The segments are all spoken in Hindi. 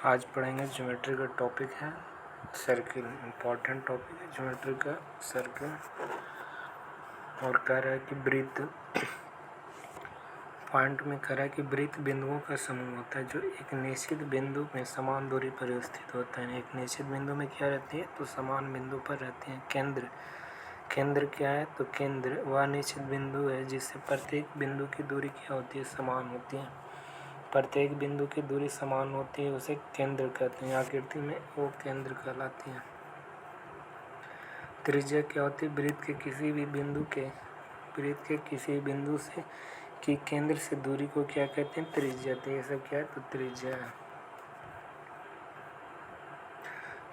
आज पढ़ेंगे ज्योमेट्री का टॉपिक है सर्किल। इम्पॉर्टेंट टॉपिक है ज्योमेट्री का सर्किल। और कह रहा है कि वृत्त पॉइंट में कह रहा है कि वृत्त बिंदुओं का समूह होता है जो एक निश्चित बिंदु में समान दूरी पर स्थित होता है। एक निश्चित बिंदु में क्या रहती है तो समान बिंदु पर रहती है। केंद्र क्या है तो केंद्र वह निश्चित बिंदु है जिससे प्रत्येक बिंदु की दूरी क्या होती है समान होती है। प्रत्येक बिंदु की दूरी समान होती है उसे केंद्र कहते हैं। आकृति में वो केंद्र कहलाती है। त्रिज्या क्या होती है वृत्त के किसी बिंदु से कि केंद्र से दूरी को क्या कहते हैं त्रिज्या। तो ये सब क्या है तो त्रिज्या है।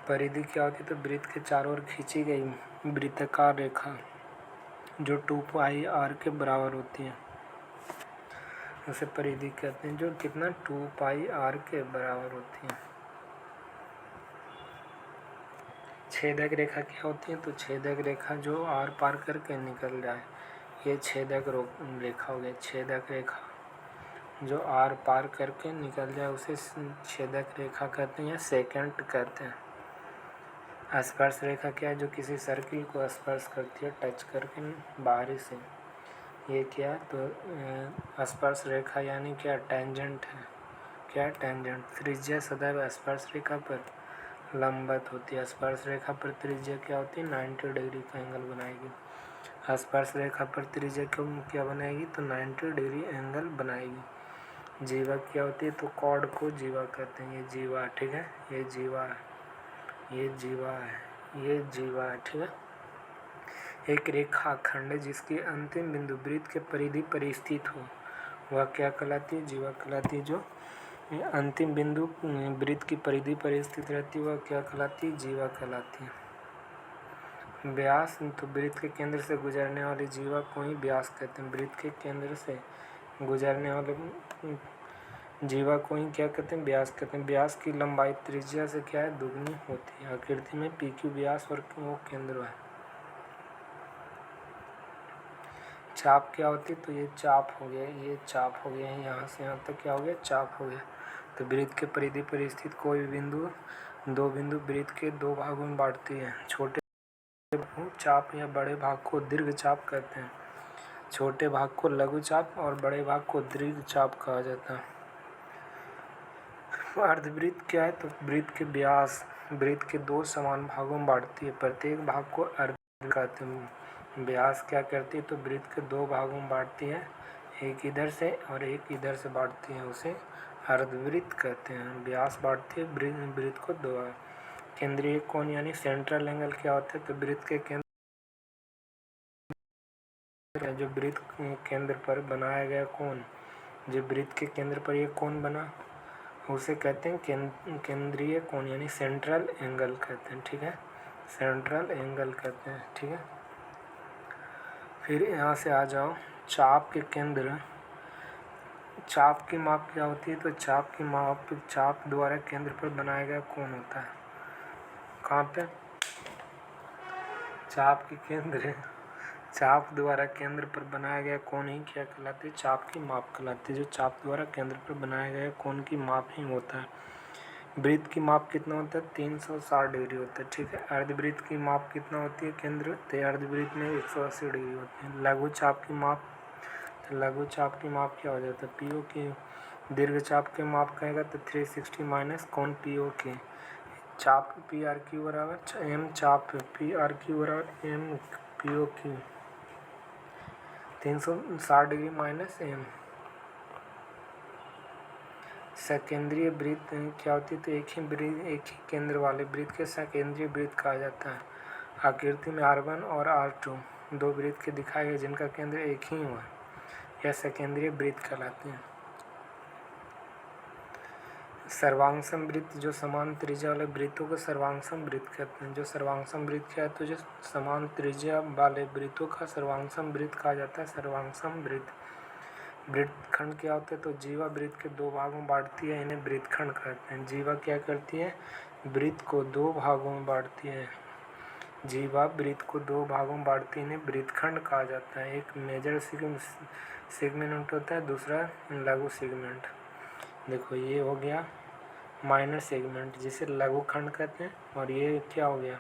परिधि क्या होती है तो वृत्त के चारों ओर खींची गई वृत्ताकार रेखा जो 2πr के बराबर होती है उसे परिधि कहते हैं। जो कितना 2πr के बराबर होती है। छेदक रेखा क्या होती है तो छेदक रेखा जो आर पार करके निकल जाए ये छेदक रेखा हो गई। छेदक रेखा जो आर पार करके निकल जाए उसे छेदक रेखा कहते हैं या सेकंड कहते हैं। स्पर्श रेखा क्या है जो किसी सर्किल को स्पर्श करती है टच करके बाहरी से। ये क्या है तो स्पर्श रेखा यानी क्या टेंजेंट है। क्या टेंजेंट। त्रिज्या सदैव स्पर्श रेखा पर लंबवत होती है। स्पर्श रेखा पर त्रिज्या क्या होती है 90 डिग्री का एंगल बनाएगी। स्पर्श रेखा पर त्रिज्या क्या बनाएगी तो 90 डिग्री एंगल बनाएगी। जीवा क्या होती है तो कॉर्ड को जीवा कहते हैं। ये जीवा ठीक है। ये जीवा है। ये जीवा है। ये जीवा है ठीक है। एक रेखाखंड है जिसकी अंतिम बिंदु वृत्त के परिधि पर स्थित हो वह क्या कहलाती है जीवा कहलाती है। जो अंतिम बिंदु वृत्त की परिधि पर स्थित रहती है वह क्या कहलाती है जीवा कहलाती है। व्यास तो वृत्त के केंद्र से गुजरने वाली जीवा को ही व्यास कहते हैं। वृत्त के केंद्र से गुजरने वाले जीवा को ही क्या कहते हैं व्यास कहते हैं। व्यास की लंबाई त्रिज्या से क्या है दुगनी होती है। आकृति में PQ व्यास और वो केंद्र है। चाप क्या होती है तो ये चाप हो गया। ये चाप हो गया। यहाँ से यहाँ तक क्या हो गया चाप हो गया। तो वृत्त के परिधि पर स्थित कोई भी दो बिंदु वृत्त के दो भागों में बांटती है। छोटे चाप या बड़े भाग को दीर्घ चाप कहते हैं। छोटे भाग को लघु चाप और बड़े भाग को दीर्घ चाप कहा जाता है। अर्धवृत्त क्या है तो वृत्त के व्यास वृत्त के दो समान भागों में बांटती है। प्रत्येक भाग को अर्ध कहते हैं। व्यास क्या करती है तो वृत्त के दो भागों में बांटती है। एक इधर से और एक इधर से बांटती है उसे अर्धवृत्त कहते हैं। व्यास बांटती है वृत्त को दो। केंद्रीय कोण यानी सेंट्रल एंगल क्या होता है तो वृत्त के केंद्र जो वृत्त केंद्र पर बनाया गया कोण जो वृत्त के केंद्र पर ये कोण बना उसे कहते हैं केंद्रीय कोण यानी सेंट्रल एंगल कहते हैं ठीक है। सेंट्रल एंगल कहते हैं ठीक है। फिर यहाँ से आ जाओ चाप के केंद्र। चाप की माप क्या होती है तो चाप की माप चाप द्वारा केंद्र पर बनाया गया कोण होता है। कहाँ पे चाप के केंद्र चाप द्वारा केंद्र पर बनाया गया कोण ही क्या कहलाती है चाप की माप कहलाती है। जो चाप द्वारा केंद्र पर बनाया गया कोण की माप ही होता है। वृत्त की माप कितना होता है 360 डिग्री होता है ठीक है। अर्धवृत्त की माप कितना होती है केंद्र तो अर्धवृत्त में 180 डिग्री होती है। लघु चाप की माप तो लघु चाप की माप क्या हो जाता है PO की। दीर्घ चाप की माप कहेगा तो 360 माइनस कोण PO की। चाप PRQ बराबर M चाप PRQ बराबर M PO की 360 डिग्री माइनस M। सकेंद्रीय वृत्त क्या होती है तो एक ही केंद्र वाले वृत्त के सकेंद्रीय वृत्त कहा जाता है। आकृति में R1 और R2 दो वृत्त के दिखाए गए जिनका केंद्र एक ही हुआ यह सकेंद्रीय वृत्त कहलाते हैं। सर्वांगसम वृत्त जो समान त्रिज्या वाले वृत्तों को सर्वांगसम वृत्त कहते हैं। जो सर्वांगसम वृत्त क्या है तो जो समान त्रिज्या वाले वृत्तों का सर्वांगसम वृत्त कहा जाता है। सर्वांगसम वृत्त। वृत्तखंड क्या होता है तो जीवा वृत्त के दो भागों में बांटती है इन्हें वृत्तखंड कहते हैं। जीवा क्या करती है वृत्त को दो भागों में बांटती है। जीवा वृत्त को दो भागों में बांटती है इन्हें वृत्तखंड कहा जाता है। एक मेजर सेगमेंट होता है दूसरा लघु सेगमेंट। देखो ये हो गया माइनर सेगमेंट जिसे लघु खंड कहते हैं, और ये क्या हो गया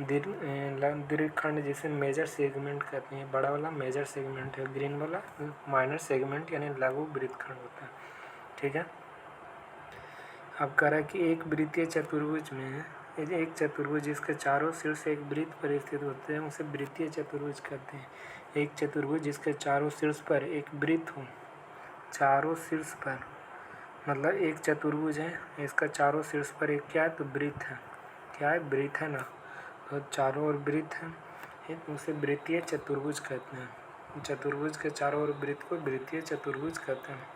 दीर्घ खंड जिसे मेजर सेगमेंट कहते हैं। बड़ा वाला मेजर सेगमेंट है, ग्रीन वाला माइनर सेगमेंट यानी लघु वृत्त खंड होता है। ठीक है। अब कह रहा है कि एक वृत्तीय चतुर्भुज में एक चतुर्भुज जिसके चारों शीर्ष एक वृत्त पर स्थित होते हैं उसे वृत्तीय चतुर्भुज कहते हैं। एक चतुर्भुज जिसके चारों शीर्ष पर एक वृत्त हो, चारों शीर्ष पर मतलब एक चतुर्भुज है, इसका चारों शीर्ष पर एक क्या है तो वृत्त है। क्या है? वृत्त है ना। तो चारों ओर वृत्त है, उसे वृत्तीय चतुर्भुज कहते हैं। चतुर्भुज के चारों ओर वृत्त को वृत्तीय चतुर्भुज कहते हैं।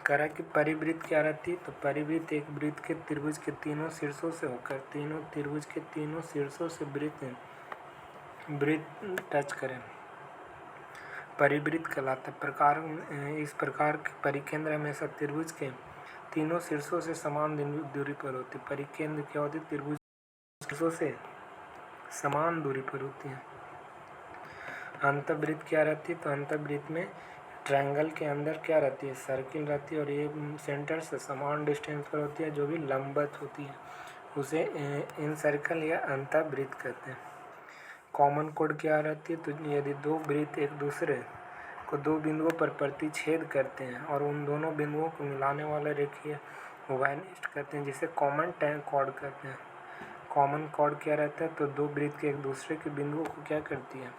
कह रहा कि परिवृत्त क्या रहती है तो परिवृत्त एक वृत्त के त्रिभुज के तीनों शीर्षों से होकर तीनों त्रिभुज के तीनों शीर्षों से वृत्त टच करें, परिवृत्त कहलाता है। प्रकार इस प्रकार के परिकेंद्र हमेशा त्रिभुज के तीनों शीर्षों से समान दूरी पर होती है। परिकेंद्र क्या होती है? त्रिभुज शीर्षों से समान दूरी पर होती है। अंतःवृत्त क्या रहती है तो अंतःवृत्त में ट्रायंगल के अंदर क्या रहती है? सर्किल रहती है, और ये सेंटर से समान डिस्टेंस पर होती है जो भी लंबवत होती है, उसे इन सर्कल या अंतःवृत्त कहते हैं। कॉमन कोड क्या रहती है तो यदि दो वृत्त एक दूसरे को दो बिंदुओं पर प्रतिच्छेद करते हैं और उन दोनों बिंदुओं को मिलाने वाले रेखीय उभयनिष्ठ कहते हैं, जिसे कॉमन कॉर्ड कहते हैं। कॉमन कॉर्ड क्या रहता है तो दो वृत्त के एक दूसरे के बिंदुओं को क्या करती है?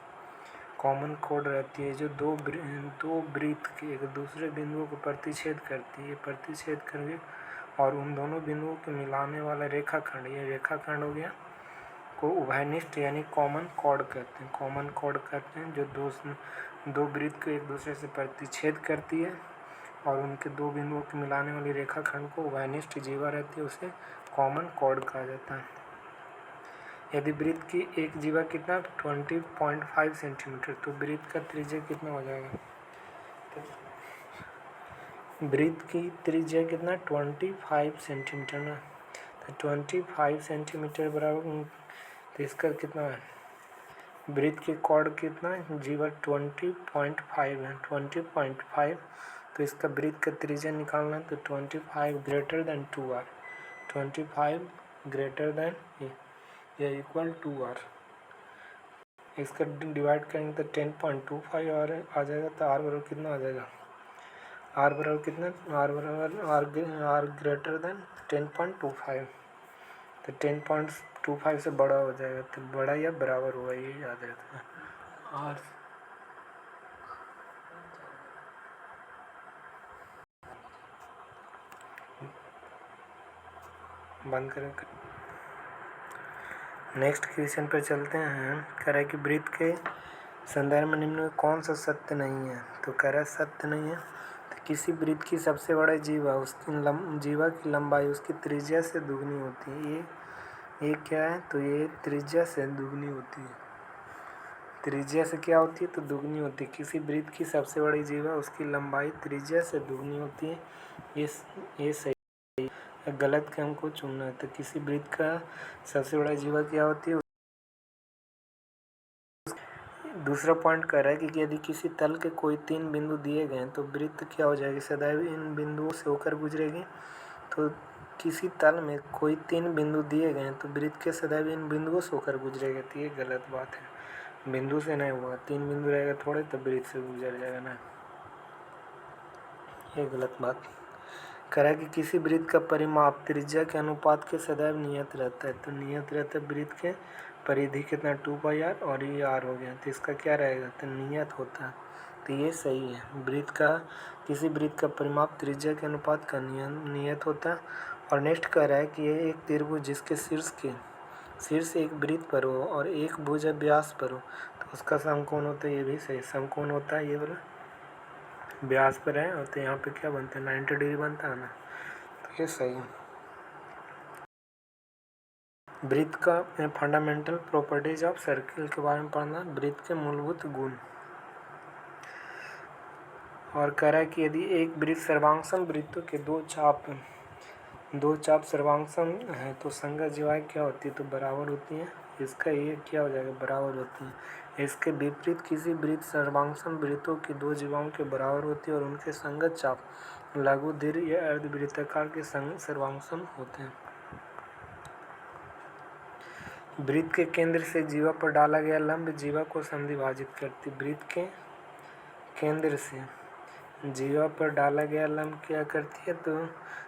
कॉमन कोड रहती है जो दो वृत्त के एक दूसरे बिंदुओं को प्रतिच्छेद करती है, प्रतिच्छेद करके और उन दोनों बिंदुओं को मिलाने वाला रेखाखंड, ये रेखाखंड हो गया, को उभयनिष्ठ यानी कॉमन कॉर्ड कहते हैं। कॉमन कॉर्ड कहते हैं जो दो वृत्त को एक दूसरे से प्रतिच्छेद करती है और उनके दो बिंदुओं को मिलाने वाली रेखाखंड को उभयनिष्ठ जीवा रहती है, उसे कॉमन कॉर्ड कहा जाता है। यदि वृत्त की एक जीवा कितना 20.5 सेंटीमीटर, तो वृत्त का त्रिज्या कितना हो जाएगा? वृत्त की त्रिज्या कितना 25 सेंटीमीटर ना, तो 25 सेंटीमीटर बराबर, तो इसका कितना है? वृत्त के कॉर्ड कितना जीवा 20.5 है, 20.5, तो इसका वृत्त का त्रिज्या निकालना है तो 25 greater than 2r, 25 greater than या इक्वल 2r। इसका डिवाइड करेंगे तो 10.25 और आ जाएगा, तो r बराबर कितना आ जाएगा? r बराबर कितना? r बराबर r ग्रेटर देन 10.25, तो 10.25 से बड़ा हो जाएगा, तो बड़ा या बराबर होगा, ये याद रहता है। r बंद करें। नेक्स्ट क्वेश्चन पर चलते हैं। कह रहा है कि वृत्त के संदर्भ में निम्न में कौन सा सत्य नहीं है, तो कह रहा है सत्य नहीं है तो किसी वृत्त की सबसे बड़ा जीवा उसकी जीवा की लंबाई उसकी त्रिज्या से दुगनी होती है। ये क्या है तो ये त्रिज्या से दुगनी होती है। त्रिज्या से क्या होती है तो दुगनी होती है। किसी वृत्त की सबसे बड़ी जीवा उसकी लंबाई त्रिज्या से दुगनी होती है। ये सही गलत के हमको चुनना है। तो किसी वृत्त का सबसे बड़ा जीवा क्या होती है? दूसरा पॉइंट कह रहा है कि यदि किसी तल के कोई तीन बिंदु दिए गए तो वृत्त क्या हो जाएगी? सदैव इन बिंदुओं से होकर गुजरेगी। तो किसी तल में कोई तीन बिंदु दिए गए तो वृत्त के सदैव इन बिंदुओं से होकर गुजरेगा, तो ये गलत बात है। बिंदु से नहीं होगा, तीन बिंदु रहेगा थोड़े तो वृत्त से गुजर जाएगा ना, ये गलत बात। कह रहा है कि किसी वृत्त का परिमाप त्रिज्या के अनुपात के सदैव नियत रहता है, तो नियत रहता है वृत्त के परिधि कितना 2πr और ये r हो गया, तो इसका क्या रहेगा तो नियत होता है, तो ये सही है। वृत्त का किसी वृत्त का परिमाप त्रिज्या के अनुपात का नियत होता है। और नेक्स्ट कह रहा है कि ये एक त्रिभुज जिसके शीर्ष एक वृत्त पर हो और एक भुजा व्यास पर हो तो उसका समकोण होता है, ये भी सही समकोण होता है। ये वाला व्यास पर है और तो यहाँ पे क्या बनता है 90 डिग्री बनता है ना, तो ये सही है। वृत्त का फंडामेंटल प्रॉपर्टीज ऑफ सर्किल के बारे में पढ़ना, वृत्त के मूलभूत गुण। और कह रहा है कि यदि एक वृत्त सर्वांगसम वृत्तों के दो चाप सर्वांगसम है तो संगत जीवाएं क्या होती है तो बराबर होती हैं। इसका ये क्या हो जाएगा बराबर होती है। इसके विपरीत किसी वृत्त सर्वांशम वृत्तों की दो जीवाओं के बराबर होती है और उनके संगत चाप लघु दीर्घ या अर्धवृत्ताकार के सर्वांशम होते हैं। वृत्त के केंद्र से जीवा पर डाला गया लंब जीवा को समद्विभाजित करती। वृत्त के केंद्र से जीवा पर डाला गया लंब क्या करती है तो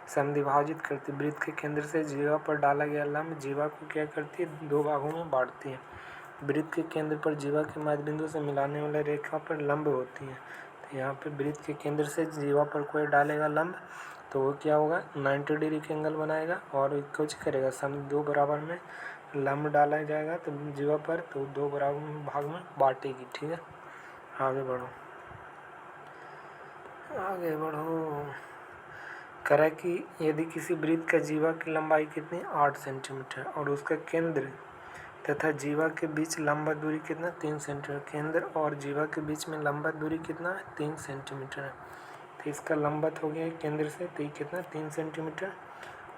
समद्विभाजित करती। वृत्त के केंद्र से जीवा पर डाला गया लंब जीवा को क्या करती है, दो भागों में बांटती है। वृत्त के केंद्र पर जीवा के मध्य बिंदु से मिलाने वाली रेखा पर लंब होती है। तो यहाँ पे वृत्त के केंद्र से जीवा पर कोई डालेगा लंब तो वो क्या होगा, 90 डिग्री के एंगल बनाएगा और कुछ करेगा दो बराबर में लंब डाला जाएगा तो जीवा पर, तो दो बराबर भाग में बांटेगी। ठीक है, आगे बढ़ो आगे बढ़ो। करा कि यदि किसी वृत्त का जीवा की लंबाई कितनी 8 सेंटीमीटर और उसका केंद्र तथा जीवा के बीच लंबा दूरी कितना 3 सेंटीमीटर, केंद्र और जीवा के बीच में लंबा दूरी कितना 3 सेंटीमीटर है। तो इसका लंबत हो गया केंद्र से तो कितना 3 सेंटीमीटर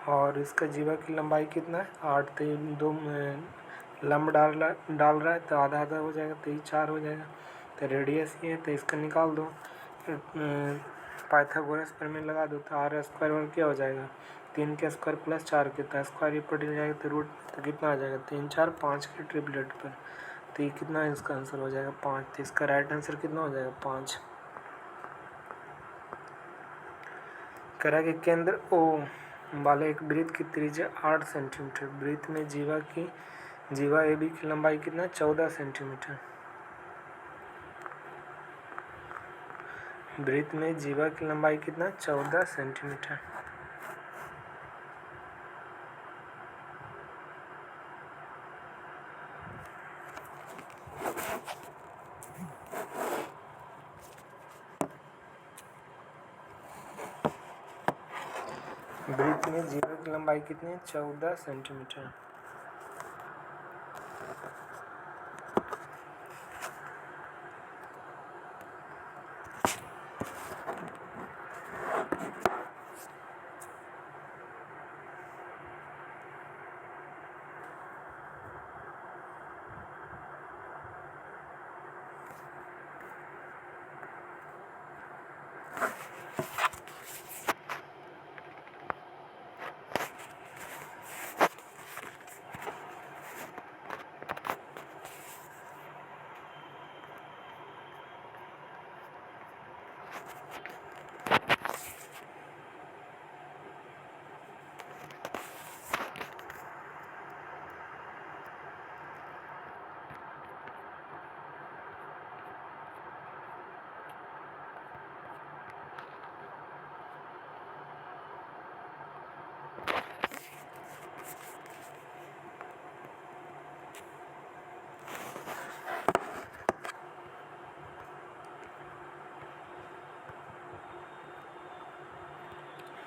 और इसका जीवा की लंबाई कितना है 8। तो दो लंब डाल रहा है तो आधा आधा हो जाएगा तो 4 हो जाएगा। तो रेडियस ये है तो इसका निकाल दो, पाइथागोरस प्रमेय लगा दो तो r स्क्वायर और क्या हो जाएगा 3 के स्क्वायर प्लस 4 के, तो स्क्वायर ये पड़ जाएगा तो रूट तो कितना आ जाएगा 3 4 5 के ट्रिपलेट पर। तो ये कितना इसका आंसर हो जाएगा 5। तो इसका राइट आंसर कितना हो जाएगा 5। करा के केंद्र O वाले एक वृत्त की त्रिज्या 8 सेंटीमीटर, वृत्त में जीवा AB की लंबाई कितना 14 सेंटीमीटर। वृत्त में जीवा की लंबाई कितना 14 सेंटीमीटर। वृत्त में जीवा की लंबाई कितनी है 14 सेंटीमीटर।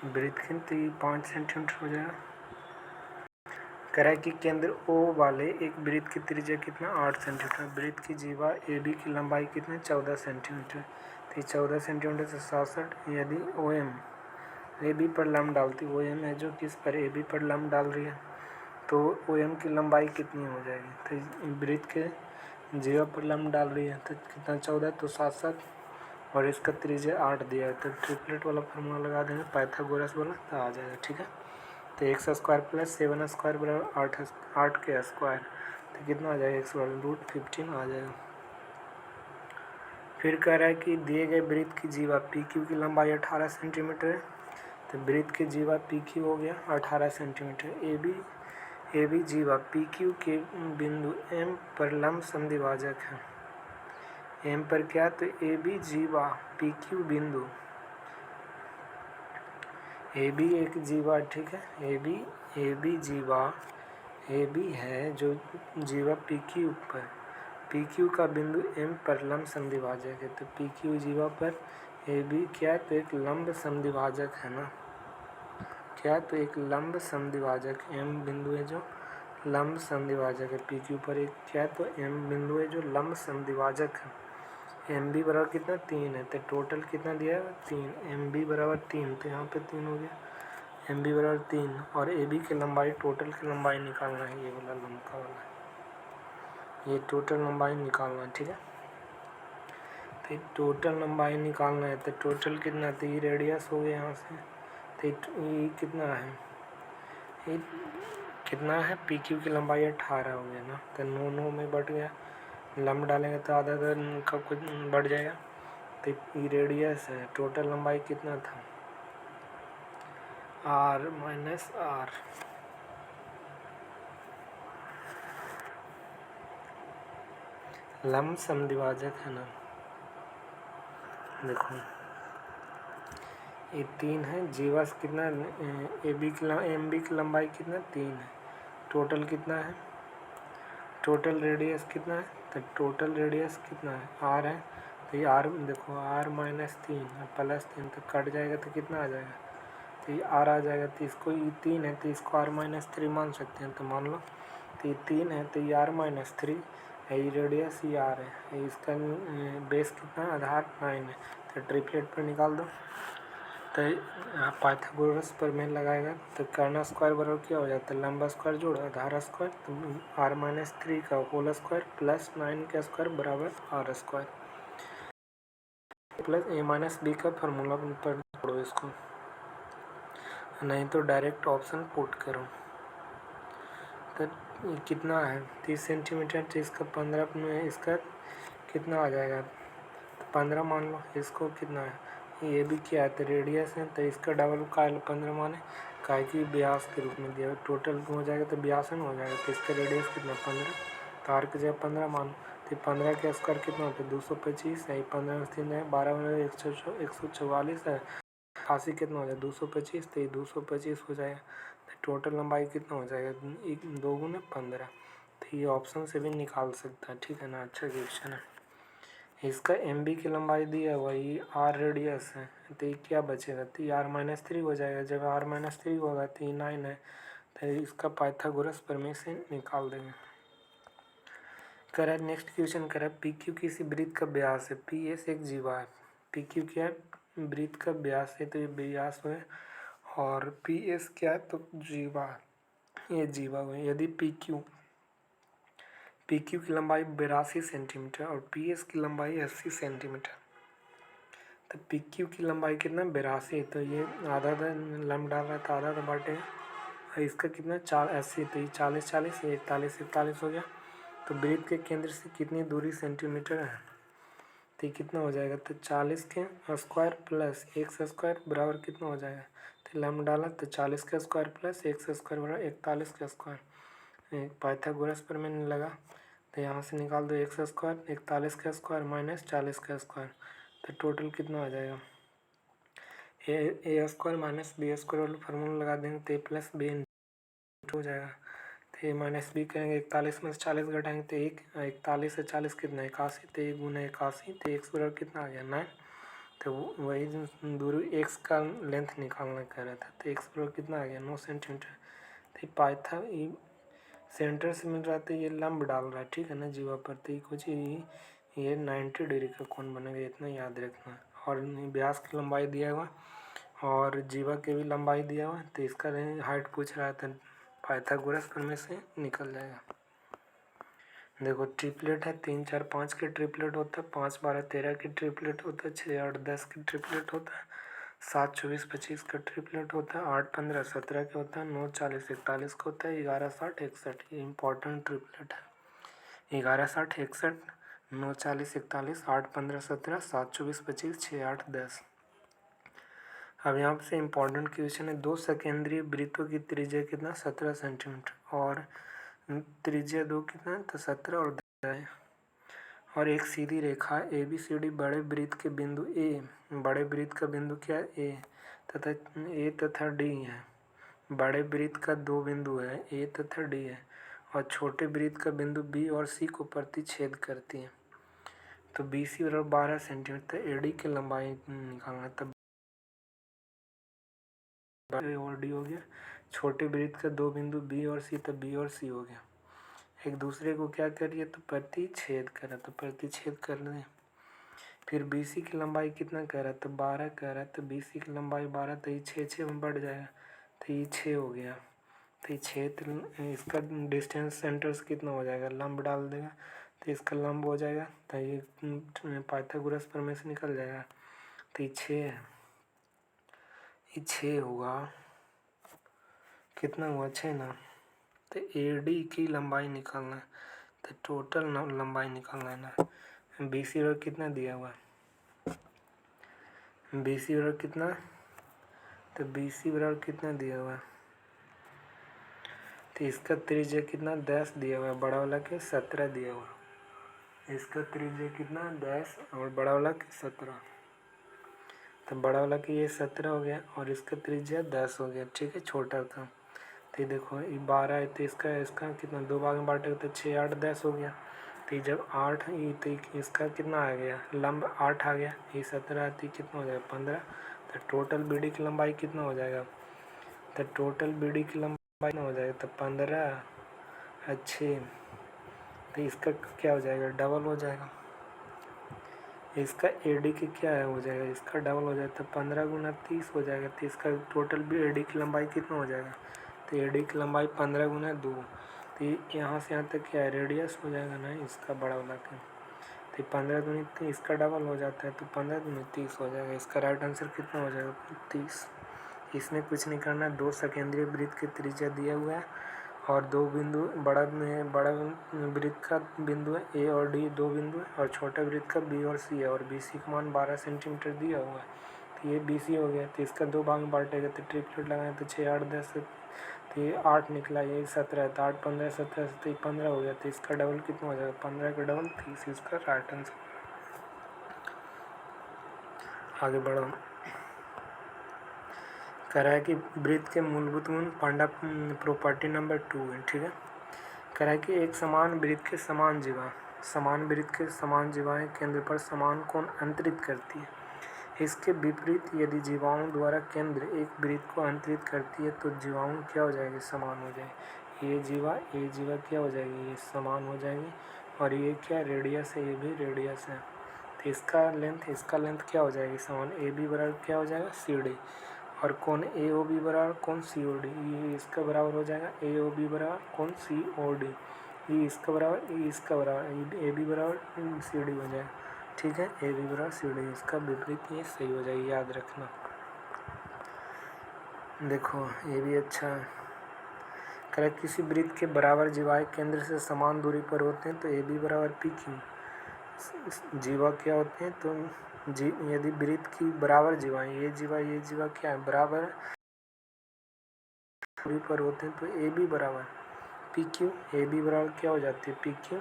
वृत्त की 5 सेंटीमीटर हो जाएगा। करा कि केंद्र O वाले एक वृत्त की त्रिज्या कितना 8 सेंटीमीटर, वृत्त की जीवा AB की लंबाई कितनी 14 सेंटीमीटर। तो 14 सेंटीमीटर से 67 यदि OM AB पर लंब डालती, OM है जो किस पर AB पर लंब डाल रही है तो OM की लंबाई कितनी हो जाएगी। तो वृत्त के जीवा पर लंब डाल रही है तो कितना 14 तो 67 और इसका त्रिज्या 8 दिया है तो ट्रिपलेट वाला फार्मूला लगा देंगे पाइथागोरस वाला तो आ जाएगा। ठीक है, तो x स्क्वायर प्लस 7 स्क्वायर बराबर 8 के स्क्वायर तो कितना आ जाएगा x बराबर रूट 15 आ जाएगा। फिर कह रहा है कि दिए गए वृत्त की जीवा PQ की लंबाई 18 सेंटीमीटर है। तो वृत्त की जीवा PQ हो गया 18 सेंटीमीटर। AB जीवा PQ के बिंदु M पर लंब समद्विभाजक है। M पर क्या तो AB जीवा PQ बिंदु AB एक जीवा, ठीक है, AB जीवा AB है जो जीवा PQ पर PQ का बिंदु M पर लंब समद्विभाजक है। तो PQ जीवा पर AB क्या तो एक लंब समद्विभाजक है ना, क्या तो एक लंब समद्विभाजक M बिंदु है जो लंब समद्विभाजक है। PQ पर एक क्या तो M बिंदु है जो लंब समद्विभाजक है। MB बराबर कितना 3 है तो टोटल कितना दिया है 3, MB बराबर 3 तो यहाँ पे 3 हो गया, MB बराबर 3 और AB की लंबाई टोटल की लंबाई निकालना है, ये वाला लंबा वाला। ये टोटल लंबाई निकालना है, ठीक है। तो टोटल लंबाई निकालना है तो टोटल कितना, तो ये रेडियस हो गया यहाँ से, तो ये कितना है, ये कितना है, पी क्यू की लंबाई 18 हो गया ना, तो 9 में बढ़ गया, लंब डालेंगे तो आधा का कुछ बढ़ जाएगा। तो ये रेडियस है, टोटल लंबाई कितना था, आर माइनस आर, लंब समद्विभाजक है ना। देखो ये 3 है, जीवास कितना, एम बी की लंबाई कितना 3 है, टोटल कितना है, टोटल रेडियस कितना है, तो टोटल रेडियस कितना है, आर है, तो ये आर देखो, आर माइनस 3 प्लस 3 तो कट जाएगा तो कितना आ जाएगा, तो ये आर आ जाएगा, तो इसको ये 3 है तो इसको आर माइनस 3 मान सकते हैं, तो मान लो, तो ये 3 है तो ये आर माइनस 3 है, ये रेडियस ये आर है, इसका बेस कितना है, आधार 9 है, तो ट्रिपलेट पर निकाल दो। तो पाइथागोरस प्रमेय लगाएगा तो कर्ना स्क्वायर बराबर क्या हो जाता है, लंबा स्क्वायर जोड़ आधार स्क्वायर, तो आर माइनस 3 का होल स्क्वायर प्लस 9 का स्क्वायर बराबर R square, plus A minus B का फार्मूला पर जोड़ो इसको, नहीं तो डायरेक्ट ऑप्शन पुट करो। तो ये कितना है 30 सेंटीमीटर, तो इसका 15 में इसका कितना आ जाएगा, तो 15 मान लो, इसको कितना है, ये भी क्या है, तो रेडियस है, तो इसका डबल का 15 माने काय की व्यास के रूप में दिया, टोटल हो जाएगा तो 82 हो जाएगा, तो इसका रेडियस कितना 15, तो आर की जगह 15 मानो, तो 15 के स्क्वायर कितना होता है 225 है, 15 में 3 है 12 में 144 है, 88 कितना हो जाएगा 225, तो ये 225 हो जाएगा, तो टोटल लंबाई कितना हो जाएगा, 2 गुना 15, तो ये ऑप्शन से भी निकाल सकता है, ठीक है ना। अच्छा क्वेश्चन है। इसका एम बी की लंबाई दी है वही आर रेडियस है, तो ये क्या बचेगा, तो ये आर माइनस 3 हो जाएगा, जब आर माइनस 3 होगा तो ये 9 है, तो इसका पाइथागोरस प्रमेय से निकाल देंगे। करा नेक्स्ट क्वेश्चन करा, पी क्यू किसी वृत्त का व्यास है, पी एस एक जीवा है, पी क्यू क्या है, वृत्त का व्यास है, तो ये व्यास है, और पी एस क्या है, तो जीवा, ये जीवा हुए, यदि पी क्यू की लंबाई 82 सेंटीमीटर और पी एस की लंबाई 80 सेंटीमीटर, तो पी क्यू की लंबाई कितना 82, तो ये आधा लंब डाल रहा था, आधा तो बांटे, और इसका कितना 80, तो ये 40 41 हो गया, तो वृत्त के केंद्र से कितनी दूरी सेंटीमीटर है, तो ये कितना हो जाएगा, तो 40 के स्क्वायर प्लस x स्क्वायर बराबर कितना हो जाएगा, तो लंब डाला तो 40 का स्क्वायर प्लस x स्क्वायर बराबर 41 का स्क्वायर, पाइथागोरस पर मैंने लगा, तो यहाँ से निकाल दो x स्क्वायर 41 का स्क्वायर माइनस 40 का स्क्वायर, तो टोटल कितना आ जाएगा, ए स्क्वायर माइनस बी स्क्वायर वाला फार्मूला लगा देंगे तो ए प्लस बी हो जाएगा, तो ए माइनस बी करेंगे 41 में से 40 घटाएंगे तो 41 से 40 कितना 81, तो 1 गुना 81, तो एक्स बराबर कितना आ गया 9, तो वही दूरी एक्स का लेंथ निकालना कह रहा था, तो एक्स बराबर कितना आ गया 9 सेंटीमीटर, तो पाइथा सेंटर से मिल रहा था, ये लंब डाल रहा है, ठीक है ना जीवा पर, तो कुछ ये 90 डिग्री का कोण बनेगा, इतना याद रखना, और व्यास की लंबाई दिया हुआ और जीवा की भी लंबाई दिया हुआ, तो इसका हाइट पूछ रहा था, पाइथागोरस प्रमेय से निकल जाएगा। देखो ट्रिपलेट है, 3 4 5 के ट्रिपलेट होता है, 5 12 13 के ट्रिपलेट होता है, 6 8 10 के ट्रिपलेट होता है, 7 24 25 का ट्रिपलेट होता है, 8 15 17 का होता है, 9 40 41 का होता है, 11 60 61, ये इंपॉर्टेंट ट्रिपलेट है, 11 60 61 9 40 41 8 15 17 7 24 25 6 8 10। अब यहाँ से इम्पोर्टेंट क्वेश्चन है, 2 सकेंद्रीय वृत्तों की त्रिज्या कितना 17 सेंटीमीटर और त्रिज्या 2 कितना तो 17 और 10 है, और एक सीधी रेखा ए बी सी डी बड़े वृत्त के बिंदु ए, बड़े वृत्त का बिंदु क्या है ए तथा डी है, बड़े वृत्त का 2 बिंदु है ए तथा डी है, और छोटे वृत्त का बिंदु बी और सी को प्रतिच्छेद करती है, तो बी सी बराबर 12 सेंटीमीटर, ए डी की लंबाई निकालना, तब और डी हो गया, छोटे वृत्त का 2 बिंदु बी और सी, तो बी और सी हो गया, एक दूसरे को क्या करिए तो प्रतिच्छेद करा, तो प्रतिच्छेद कर लें, फिर बी सी की लंबाई कितना कह रहा है तो 12 कह रहा है, तो बी सी की लंबाई 12, तो ये 6 6 में बढ़ जाएगा, तो ये 6 हो गया, तो ये क्षेत्र इसका डिस्टेंस सेंटर से कितना हो जाएगा, लंब डाल देगा तो इसका लंब हो जाएगा, तो ये पाइथागोरस प्रमेय से निकल जाएगा। तो ये 6 हुआ, कितना हुआ 6 ना। तो AD की लंबाई निकालना है, तो टोटल लंबाई निकालना है ना। BC और कितना दिया हुआ है, BC और कितना, तो BC बराबर कितना दिया हुआ है, तो इसका त्रिज्या कितना 10 दिया हुआ है, बड़ा वाला के 17 दिया हुआ है। इसका त्रिज्या कितना 10 और बड़ा वाला के 17, तो बड़ा वाला के ये 17 हो गया और इसका त्रिज्या 10 हो गया, ठीक है, छोटा था। तो देखो ये 12 है, तो इसका कितना 2 भाग में बांटेगा तो 6 8 10 हो गया। तो जब 8 तो इसका कितना आ गया, लंब 8 आ गया, ये 17 आती कितना हो जाएगा 15। तो टोटल BD की लंबाई कितना हो जाएगा, तो टोटल BD की लंबाई कितना हो जाएगा, तो 15 अच्छे। तो इसका क्या हो जाएगा, डबल हो जाएगा। इसका AD की क्या है हो जाएगा, इसका डबल हो जाएगा, तो 15 गुना 30 हो जाएगा। तो इसका टोटल भी AD की लंबाई कितना हो जाएगा, तो AD की लंबाई 15 गुना 2। तो यहाँ से यहाँ तक क्या है, रेडियस हो जाएगा ना इसका बड़ा वाला का। तो 15 दूनी इसका डबल हो जाता है, तो 15 दूनी 30 हो जाएगा। इसका राइट आंसर कितना हो जाएगा 30। इसमें कुछ नहीं करना, 2 सकेंद्रीय वृत्त की त्रिज्या दिया हुआ है और 2 बिंदु, बड़ा वृत्त का बिंदु है A और D 2 बिंदु है, और छोटा वृत्त का B और C है, और BC का मान 12 सेंटीमीटर दिया हुआ है। तो ये BC हो गया। तो इसका 2 भाग में बांटेगा, तो ट्रिपलेट लगाए तो 6 8 10, तो ये 8 निकला, ये 17 है, तो 8 15 17, तो ये 15 हो गया। तो इसका डबल कितना हो जाएगा, 15 का डबल 30, इसका राइट आंसर। आगे बढ़ो, कह रहा है कि वृत्त के मूलभूत गुण पांडा प्रॉपर्टी नंबर 2 है, ठीक है। कह रहा है कि एक समान वृत्त के समान जीवाएं केंद्र पर समान कोण अंतरित करती है। इसके विपरीत यदि जीवाओं द्वारा केंद्र एक वृत्त को अंतरित करती है तो जीवाओं क्या हो जाएगी, समान हो जाएगी। ये जीवा क्या हो जाएगी, ये समान हो जाएगी। और ये क्या रेडियस है, ये भी रेडियस है। तो इसका लेंथ क्या हो जाएगी, समान। AB बराबर क्या हो जाएगा CD, और कोण AOB बराबर कोण COD, ये इसका बराबर हो जाएगा। AOB बराबर कोण COD, ये इसका बराबर, ये इसका बराबर, AB बराबर CD हो जाएगा, ठीक है। AB बराबर CD, इसका विपरीत ये सही हो जाएगी, याद रखना। देखो ये भी अच्छा है। कह किसी वृत्त के बराबर जीवाएं केंद्र से समान दूरी पर होते हैं तो AB बराबर PQ। जीवा क्या होते हैं, तो यदि वृत्त की बराबर जीवाएं, ये जीवा क्या है, बराबर दूरी पर होते हैं तो AB बराबर PQ। AB बराबर क्या हो जाती है PQ,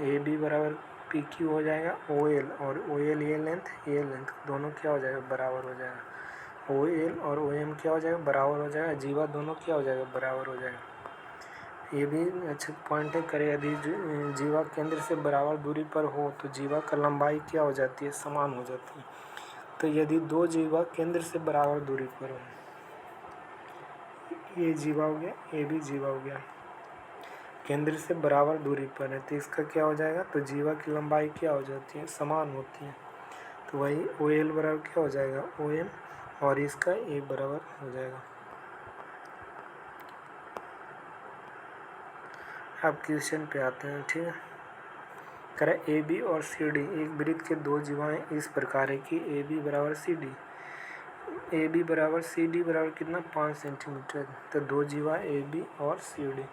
AB बराबर PQ हो जाएगा OL, और OL ये लेंथ दोनों क्या हो जाएगा, बराबर हो जाएगा। OL और OM क्या हो जाएगा, बराबर हो जाएगा। जीवा दोनों क्या हो जाएगा, बराबर हो जाएगा। ये भी अच्छा पॉइंट है। करे यदि जीवा केंद्र से बराबर दूरी पर हो तो जीवा का लंबाई क्या हो जाती है, समान हो जाती है। तो यदि 2 जीवा केंद्र से बराबर दूरी पर हो, ये जीवा हो गया, ये भी जीवा हो गया, केंद्र से बराबर दूरी पर है, तो इसका क्या हो जाएगा, तो जीवा की लंबाई क्या हो जाती है, समान होती है। तो वही OL बराबर क्या हो जाएगा, OM, और इसका A बराबर हो जाएगा। अब क्वेश्चन पे आते हैं, ठीक है। करें AB और CD एक वृत्त के 2 जीवाएं इस प्रकार है कि AB बराबर CD, AB बराबर CD बराबर कितना 5 सेंटीमीटर। तो 2 जीवा AB और CD,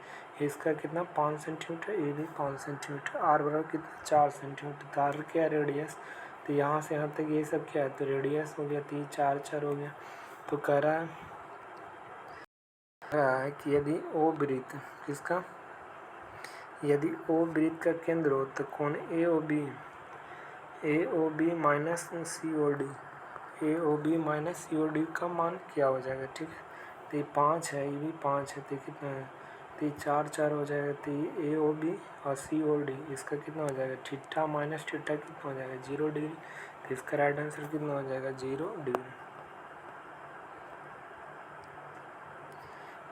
इसका कितना 5 सेंटीमीटर, AB 5 सेंटीमीटर, R बराबर कितना 4 सेंटीमीटर। तो R क्या रेडियस, तो यहाँ से यहाँ तक ये सब क्या है, तो रेडियस हो गया, तो ये 4 4 हो गया। तो कह रहा है कि यदि O वृत्त किसका, यदि O वृत्त का केंद्र हो तो कोण AOB माइनस COD का मान क्या हो जाएगा, ठीक है। तो ये 5 है, ये भी 5 है, तो कितना है, तो ये 4 4 हो जाएगा। तो ये AOB और COD इसका कितना हो जाएगा, थीटा माइनस थीटा कितना हो जाएगा 0 डिग्री। तो इसका राइट आंसर कितना हो जाएगा 0 डिग्री।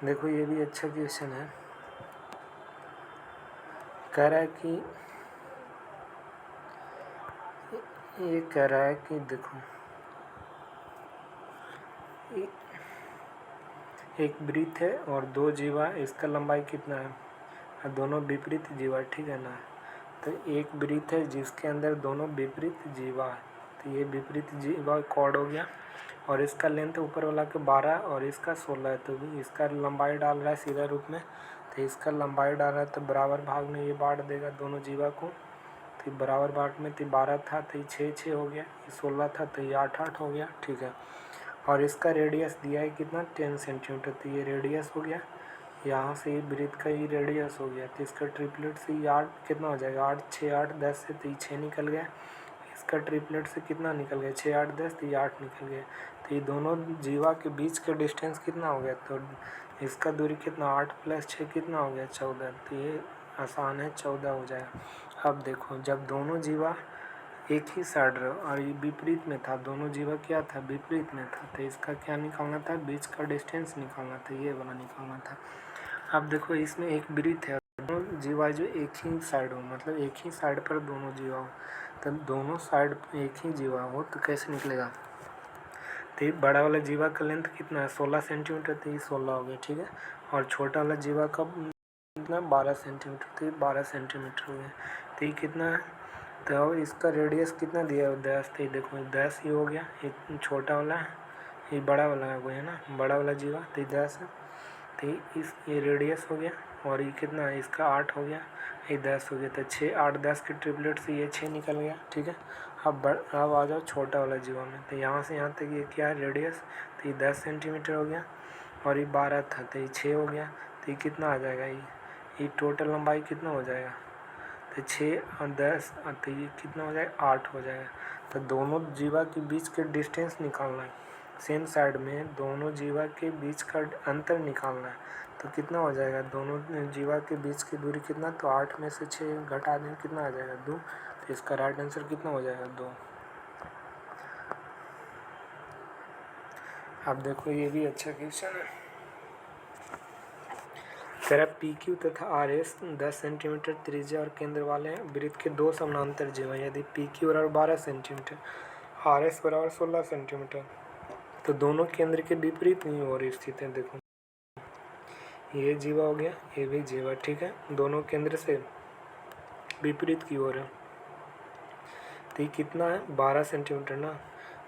देखो ये भी अच्छा क्वेश्चन है। कह रहा है कि ये कह रहा है कि देखो एक वृत्त है और 2 जीवा, इसका लंबाई कितना है, दोनों विपरीत जीवा, ठीक है ना। तो एक वृत्त है जिसके अंदर दोनों विपरीत जीवा है, तो ये विपरीत जीवा कॉर्ड हो गया। और इसका लेंथ ऊपर वाला के 12 और इसका 16 है, तो इसका लंबाई डाल रहा है सीधा रूप में, तो इसका लंबाई डाल रहा है, तो बराबर भाग में ये बांट देगा दोनों जीवा को। तो बराबर बांट में तो 12 था तो ये 6 हो गया, ये 16 था तो ये 8 हो गया, ठीक है। और इसका रेडियस दिया है कितना, 10 सेंटीमीटर, तो ये रेडियस हो गया। यहाँ से ये वृत्त का ये रेडियस हो गया, तो इसका ट्रिपलेट से ये 8 कितना हो जाएगा, 8 6 8 10 से, तो ये 6 निकल गया। इसका ट्रिपलेट से कितना निकल गया, 6 8 10, तो ये 8 निकल गया। तो ये दोनों जीवा के बीच का डिस्टेंस कितना हो गया, तो इसका दूरी कितना, 8 + 6 कितना हो गया, 14। तो ये आसान है, 14 हो जाएगा। अब देखो, जब दोनों जीवा एक ही साइड रहो और ये विपरीत में था, दोनों जीवा क्या था, विपरीत में था, तो इसका क्या निकालना था, बीच का डिस्टेंस निकालना था, ये वाला निकालना था। अब देखो, इसमें एक वृत्त है, दोनों जीवा जो एक ही साइड हो, मतलब एक ही साइड पर दोनों जीवा हो, तब दोनों साइड एक ही जीवा हो तो कैसे निकलेगा। तो ये बड़ा वाला जीवा का लेंथ कितना है, 16 सेंटीमीटर, तो ये 16 हो गया, ठीक है। और छोटा वाला जीवा का कितना, 12 सेंटीमीटर, तो ये 12 सेंटीमीटर हो गया। तो ये कितना है, तो इसका रेडियस कितना दिया है, 10, तो ये देखो 10 ही हो गया। ये छोटा वाला है, ये बड़ा वाला है, वो है ना बड़ा वाला जीवा, तो ये 10 है। तो ये रेडियस हो गया। और ये कितना है, इसका 8 हो गया, ये 10 हो गया, तो 6 8 10 के ट्रिपलेट से ये 6 निकल गया, ठीक है। अब आ जाओ छोटा वाला जीवा में, तो यहाँ से यहाँ तक ये क्या है, रेडियस, तो ये 10 सेंटीमीटर हो गया। और ये 12 था तो ये 6 हो गया, तो ये कितना आ जाएगा, ये टोटल लंबाई कितना हो जाएगा, तो 6 और 10, तो ये कितना हो जाएगा, 8 हो जाएगा। तो दोनों जीवा के बीच के डिस्टेंस निकालना है, सेम साइड में दोनों जीवा के बीच का अंतर निकालना है। तो कितना हो जाएगा, दोनों जीवा के बीच की दूरी कितना, तो 8 में से 6 घटा दें, कितना आ जाएगा, 2। तो इसका राइट आंसर कितना हो जाएगा, 2। अब देखो, ये भी अच्छा क्वेश्चन है। कह पी क्यू तथा आर एस 10 सेंटीमीटर त्रिज्या और केंद्र वाले वृत्त के 2 समानांतर जीवा, यदि पी क्यू बराबर 12 सेंटीमीटर, आर एस बराबर 16 सेंटीमीटर, तो दोनों केंद्र के विपरीत नहीं हो रही स्थिति है। देखो, ये जीवा हो गया, ये भी जीवा, ठीक है, दोनों केंद्र से विपरीत की ओर है। तो ये कितना है, 12 सेंटीमीटर ना,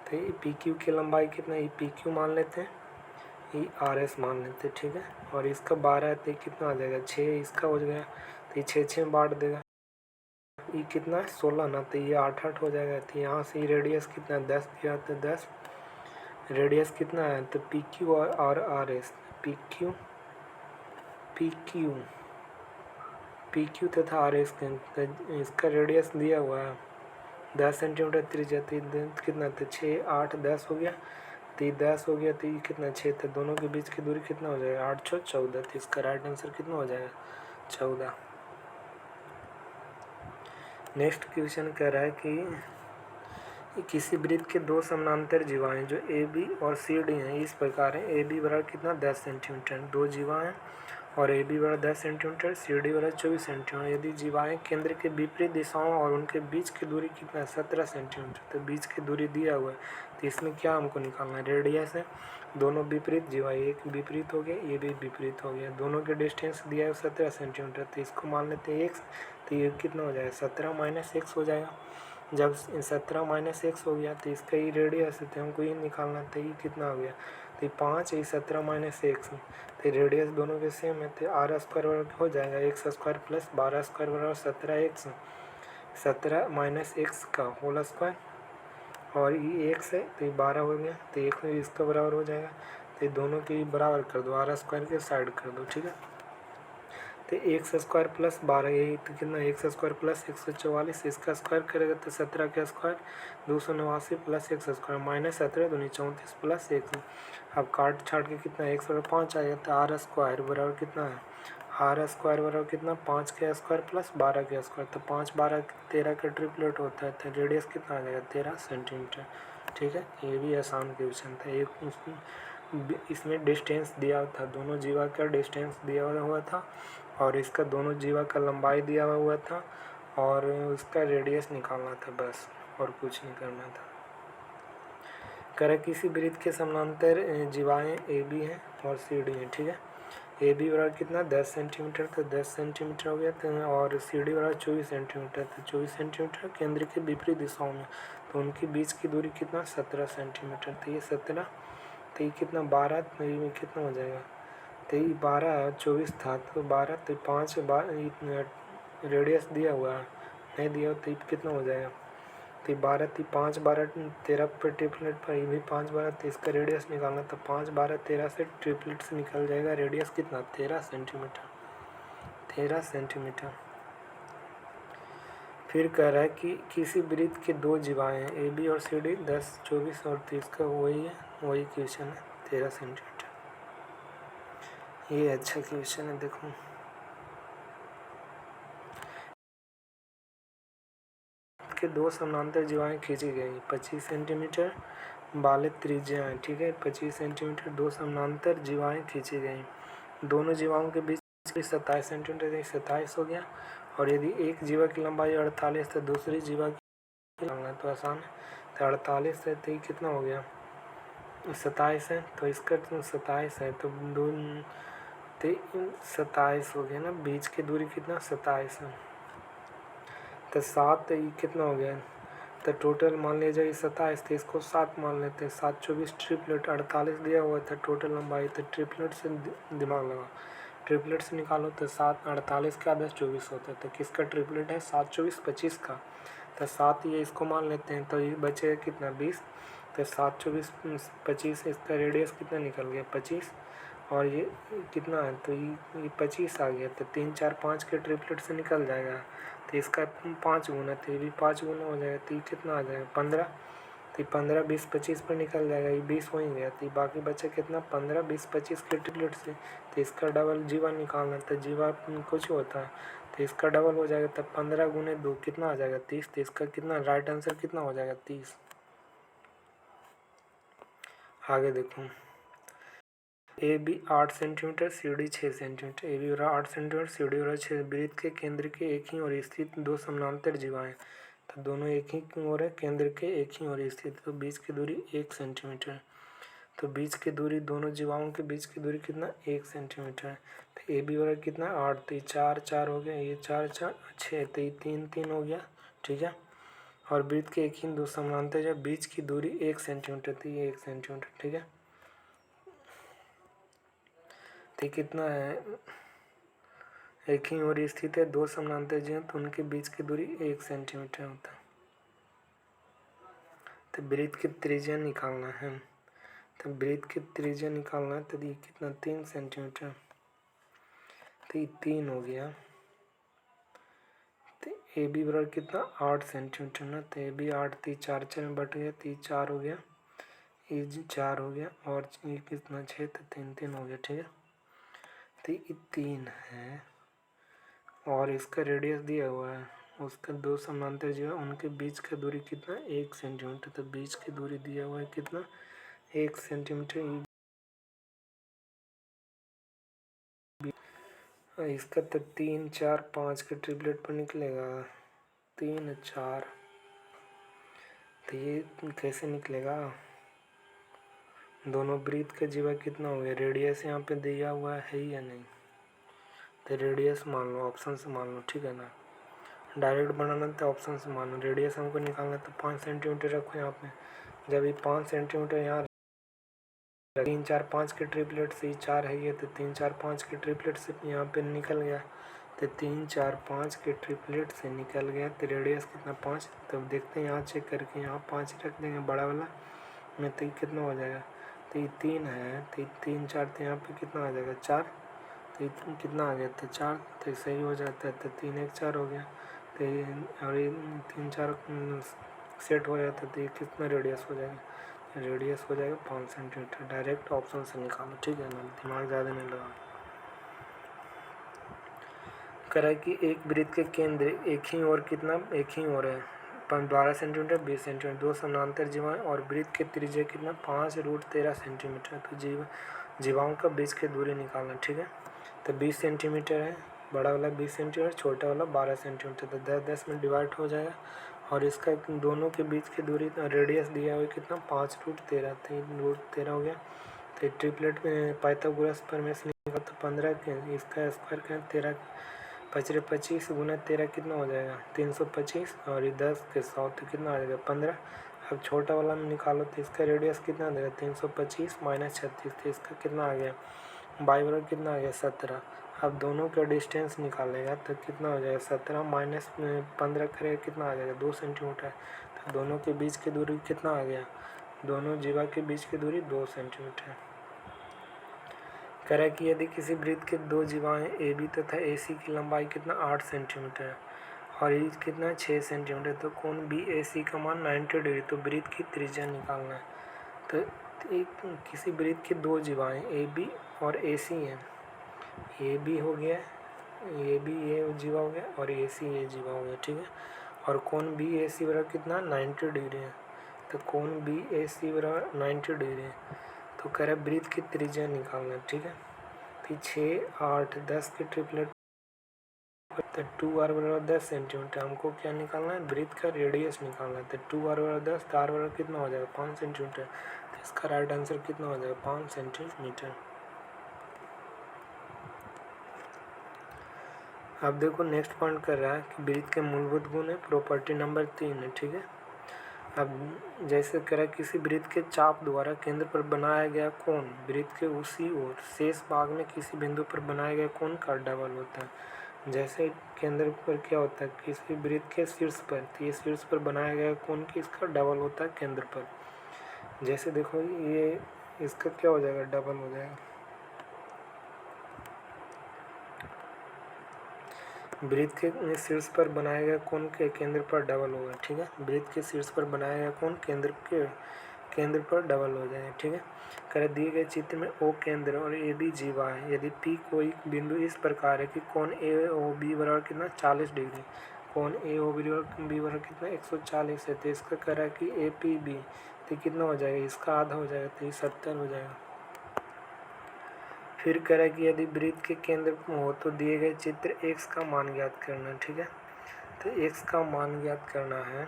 तो ये पी क्यू की लंबाई कितना, ये पी क्यू मान लेते हैं, ये आर एस मान लेते हैं, ठीक है। और इसका 12 है, तो कितना आ जाएगा, 6 इसका हो गया, तो ये 6 में बांट देगा। ये कितना है, 16 ना, तो ये 8 8 हो जाएगा। तो यहाँ से ये रेडियस कितना है, 10 दिया, तो 10 रेडियस कितना है, तो पी क्यू और आर एस, पी क्यू तथा आर एस इसका रेडियस दिया हुआ है 10 सेंटीमीटर त्रिज्या, तो कितना, तो 6 8 10 हो गया, तो ये 10 हो गया, तो ये कितना, 6, तो दोनों के बीच की दूरी कितना हो जाएगा, 8 6 14, तो इसका राइट आंसर कितना हो जाएगा, 14। नेक्स्ट क्वेश्चन कह रहा है कि किसी वृत्त के 2 समानांतर जीवाएं जो ए बी और सी डी हैं इस प्रकार हैं, ए बी बराबर कितना, 10 सेंटीमीटर, 2 जीवाएं और ए बी बराबर 10 सेंटीमीटर, सी डी बराबर 24 सेंटीमीटर, यदि जीवाएं केंद्र के विपरीत दिशाओं और उनके बीच की दूरी कितना है, 17 सेंटीमीटर, तो बीच की दूरी दिया हुआ है, तो इसमें क्या हमको निकालना है, रेडियस है, दोनों विपरीत जीवा, एक विपरीत हो गया, ये भी विपरीत हो गया, दोनों के डिस्टेंस दिया है 17 सेंटीमीटर, तो इसको मान लेते हैं x, तो ये कितना हो जाएगा, 17 - x हो जाएगा। जब 17 - x हो गया, तो इसका ही रेडियस है, तो हमको ये निकालना, तो ये कितना हो गया, तो 5, ये 17 - x, तो रेडियस दोनों के सेम है, तो आर स्क्वायर बराबर हो जाएगा x स्क्वायर प्लस 12 स्क्वायर बराबर 17x, 17 - x का होल स्क्वायर, और ये x है, तो ये 12 हो गया, तो एक इसका बराबर हो जाएगा, तो दोनों के बराबर कर दो, आर स्क्वायर के साइड कर दो, ठीक है। तो एक्स स्क्वायर प्लस 12, यही तो कितना, एक्स स्क्वायर प्लस 144, इसका स्क्वायर करेगा तो 17 का square 289 plus x square minus 17 दूनी 34 प्लस 1। अब काट छाट के कितना, 1/5 आएगा, तो आर स्क्वायर बराबर कितना है, आर स्क्वायर बराबर कितना, 5 का स्क्वायर प्लस 12 का स्क्वायर, तो 5 12 13 का ट्रिपलेट होता है, तो रेडियस कितना आ जाएगा, 13 सेंटीमीटर, ठीक है। ये भी आसान क्वेश्चन था। एक इसमें डिस्टेंस दिया था, दोनों जीवा का डिस्टेंस दिया हुआ था, और इसका दोनों जीवा का लंबाई दिया हुआ था, और उसका रेडियस निकालना था बस, और कुछ नहीं करना था। करे किसी वृत्त के समानांतर जीवाएँ ए बी हैं और सी डी हैं, ठीक है। ए बी बराबर कितना 10 सेंटीमीटर, तो 10 सेंटीमीटर हो गया, तो और सी डी बराबर 24 सेंटीमीटर, तो 24 सेंटीमीटर केंद्र के विपरीत दिशाओं में, तो उनके बीच की दूरी कितना 17 सेंटीमीटर, तो ये 17, तो ये कितना 12, तो ये कितना हो जाएगा, तो ये 12 24 था, तो 12 तो 5 रेडियस दिया हुआ है, नहीं दिया हो तो ये कितना हो जाएगा, तो 12 थी 5 12 13 पर ट्रिपलेट पर, ये भी 5 12, तो इसका रेडियस निकालना, तो 5 12 13 से ट्रिपलेट से निकल जाएगा रेडियस कितना 13 सेंटीमीटर, 13 सेंटीमीटर। फिर कह रहा है कि किसी वृत्त के दो जीवाएँ हैं ए बी और सी डी 10 24 और 30 का वही है, वही क्वेश्चन है 13 सेंटीमीटर। ये अच्छा क्वेश्चन है, देखो के दो समानांतर जीवाएँ खींची गई 25 सेंटीमीटर वाले त्रिज्या हैं, ठीक है। 25 सेंटीमीटर दो समानांतर जीवाएँ खींची गई, दोनों जीवाओं के बीच 27 सेंटीमीटर, 27 हो गया। और यदि एक जीवा की लंबाई 48 तो दूसरी जीवा की लंबाई तो आसान है, तो 48 है तो ये कितना हो गया 27 है, तो इसका 27 है तो 2 27 हो गया ना, बीच की दूरी कितना 27 है, तो 7 ये कितना हो गया, तो टोटल मान लीजिए 27, तो इसको 7 मान लेते हैं, 7 24 ट्रिपलेट 48 दिया हुआ था टोटल लंबाई, तो ट्रिपलेट से दिमाग लगा, ट्रिपलेट से निकालो तो 7 48 का 10 24 होता है, तो किसका ट्रिपलेट है 7 24 25 का, तो 7 ये इसको मान लेते हैं, तो ये बचेगा कितना 20, तो 7 24 25, इसका रेडियस कितना निकल गया 25, और ये कितना है, तो ये 25 आ गया, तो 3 4 5 के ट्रिपलेट से निकल जाएगा, तो इसका 5 गुना, तो ये भी 5 गुना हो जाएगा, तो ये कितना आ जाएगा 15, तो 15 20 25 पर निकल जाएगा, ये 20 हो ही गया, तो बाकी बचे कितना 15 20 25 के ट्रिपलेट से, तो इसका डबल जीवा निकालना, तो जीवा कुछ होता है, तो इसका डबल हो जाएगा, तब 15 गुने 2 कितना आ जाएगा 30, तो इसका कितना राइट आंसर कितना हो जाएगा 30। आगे देखो A B 8 centimetre C D 6 centimetre, A B बराबर 8 सेंटीमीटर सी डी बराबर 6, वृत्त के केंद्र के एक ही ओर स्थित दो समानांतर जीवाएं, तो दोनों एक ही ओर है, केंद्र के एक ही ओर स्थित, तो बीच की दूरी 1 सेंटीमीटर, तो बीच की दूरी दोनों जीवाओं के बीच की दूरी कितना 1 सेंटीमीटर है, तो ए बी बराबर कितना 8, तो ये 4 4 हो गया, ये 4 4 6, तो ये 3 3 हो गया, ठीक है। और वृत्त के एक ही दो समानांतर जब बीच की दूरी 1 सेंटीमीटर, तो ये 1 सेंटीमीटर, ठीक है। तो कितना है एक ही ओर स्थित है दो समानांतर जीव, तो उनके बीच की दूरी 1 सेंटीमीटर होता है, तो वृत्त की त्रिज्या निकालना है, तो वृत्त की त्रिज्या निकालना है, तो ये कितना 3 सेंटीमीटर, तो ये 3 हो गया, तो ए बी बराबर कितना 8 सेंटीमीटर ना, तो ए बी 8 3 4 4 में बट गया, 3 4 हो गया, ये 4 हो गया, और ये कितना 6, तो 3 3 हो गया, ठीक है। तो ये 3 है, और इसका रेडियस दिया हुआ है, उसका दो समानांतर जो है उनके बीच का दूरी कितना 1 सेंटीमीटर, तो बीच की दूरी दिया हुआ है कितना 1 सेंटीमीटर, इसका तो 3 4 5 के ट्रिपलेट पर निकलेगा 3 4, तो ये कैसे निकलेगा, दोनों वृत्त का जीवा कितना हो गया, रेडियस यहाँ पे दिया हुआ है या नहीं, तो रेडियस मान लो, ऑप्शन से मान लो, ठीक है ना, डायरेक्ट बनाना तो ऑप्शन से मान लो, रेडियस हमको निकालना तो 5 सेंटीमीटर रखो यहाँ पे, जब ये 5 सेंटीमीटर यहाँ 3 4 5 के ट्रिपलेट से ही 4 है ये, तो 3 4 5 के ट्रिपलेट से यहाँ पे निकल गया, तो 3 4 5 के ट्रिपलेट से निकल गया, तो रेडियस कितना 5, तब देखते हैं यहाँ चेक करके, यहाँ 5 रख देंगे बड़ा वाला में, तो कितना हो जाएगा, तो ये 3 है, तो ये 3 4, तो यहाँ पे कितना आ जाएगा 4, तो ये कितना आ गया, तो 4, तो सही हो जाता है, तो 3 1 4 हो गया, तो ये और ये 3 4 सेट हो जाता है, तो ये कितना रेडियस हो जाएगा, रेडियस हो जाएगा 5 सेंटीमीटर, डायरेक्ट ऑप्शन से निकालो, ठीक है ना, दिमाग ज़्यादा नहीं लगा। करा कि एक वृत्त के केंद्र एक ही ओर कितना एक ही ओर है 12 सेंटीमीटर 20 सेंटीमीटर, दो समानांतर जीवाएं, और वृत्त के त्रिज्या कितना 5√13 सेंटीमीटर, तो जीवाओं का बीच की दूरी निकालना, ठीक है। तो 20 सेंटीमीटर है, बड़ा वाला 20 सेंटीमीटर, छोटा वाला 12 सेंटीमीटर, तो 10 10 में डिवाइड हो जाएगा, और इसका दोनों के बीच की दूरी रेडियस दिया हुआ है कितना 5√13, 3√13 हो गया। तो ट्रिपलेट में पाइथागोरस प्रमेय से निकाला तो 15 के इसका स्क्वायर करें 13 पचरे 25 गुना 13 कितना हो जाएगा 325 और ये 10 के 100 तो कितना आ जाएगा 15। अब छोटा वाला में निकालो तो इसका रेडियस कितना देगा 325 माइनस 36 तो इसका कितना आ गया बाई बराबर कितना आ गया 17। अब दोनों का डिस्टेंस निकालेगा तो कितना हो जाएगा 17 माइनस 15 करेगा कितना आ जाएगा 2 सेंटीमीटर। तो दोनों के बीच की दूरी कितना आ गया दोनों जीवा के बीच की दूरी 2 सेंटीमीटर। कह रहा है कि यदि किसी वृत्त के दो जीवाएं ए बी तथा ए सी की लंबाई कितना 8 सेंटीमीटर है और ये कितना 6 सेंटीमीटर तो कोण बी ए सी का मान 90 डिग्री तो वृत्त की त्रिज्या निकालना है। तो एक किसी वृत्त के दो जीवाएं ए बी और ए सी हैं ए बी हो गया ए बी ए जीवा हो गया और ए सी ए जीवा हो गया ठीक है। और कोण बी ए सी बराबर कितना 90 डिग्री है तो कोण बी ए सी बराबर 90 डिग्री है। तो कह रहा है वृत्त की त्रिज्या निकालना ठीक है। फिर 6 8 10 की ट्रिपलेट तो 2r बराबर 10 सेंटीमीटर हमको क्या निकालना है वृत्त का रेडियस निकालना है। तो 2r बराबर 10 तो r बराबर कितना हो जाएगा 5 सेंटीमीटर तो इसका राइट आंसर कितना हो जाएगा 5 सेंटीमीटर। अब देखो नेक्स्ट पॉइंट कर रहा है कि वृत्त के मूलभूत गुण है प्रॉपर्टी नंबर 3 है ठीक है। अब जैसे कह रहा है किसी वृत्त के चाप द्वारा केंद्र पर बनाया गया कोण वृत्त के उसी ओर शेष भाग में किसी बिंदु पर बनाया गया कोण का डबल होता है। जैसे केंद्र पर क्या होता है किसी वृत्त के शीर्ष पर तो ये शीर्ष पर बनाया गया कोण की इसका डबल होता है केंद्र पर। जैसे देखो ये इसका क्या हो जाएगा डबल हो जाएगा वृत्त के शीर्ष पर बनाया गया कोण के केंद्र पर डबल होगा ठीक है। वृत्त के शीर्ष पर बनाया गया कोण केंद्र पर डबल हो जाएगा ठीक है। कर दिए गए चित्र में ओ केंद्र और ए बी जीवा है यदि पी कोई बिंदु इस प्रकार है कि कोण ए ओ बी बराबर कितना 40 डिग्री कोण ए ओ बी बराबर कितना 140 है तो इसका कह रहा है कि ए पी बी तो कितना हो जाएगा इसका आधा हो जाएगा तो ये 70 हो जाएगा। फिर कह रहा है कि यदि वृत्त के केंद्र हो तो दिए गए चित्र x का मान ज्ञात करना ठीक है। तो x का मान ज्ञात करना है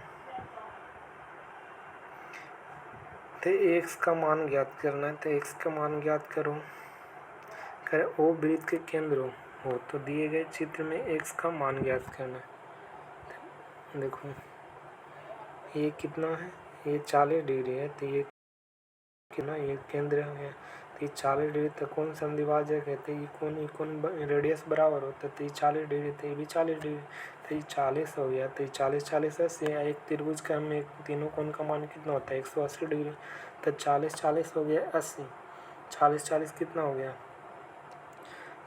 तो x का मान ज्ञात करना है तो x का मान ज्ञात करो। कह रहे ओ वृत्त के केंद्र हो तो दिए गए चित्र में x का मान ज्ञात करना है। देखो ये कितना है ये 40 डिग्री है तो ये कितना ये केंद्र है तो ये 40 डिग्री तक कौन समद्विभाजक है तो ये कौन रेडियस बराबर होता है तो ये 40 डिग्री तो ये भी 40 डिग्री तो ये 40 हो गया तो ये 40 80 एक त्रिभुज का में तीनों कोण का मान कितना होता है 180 डिग्री तो 40 हो गया 80 40 कितना हो गया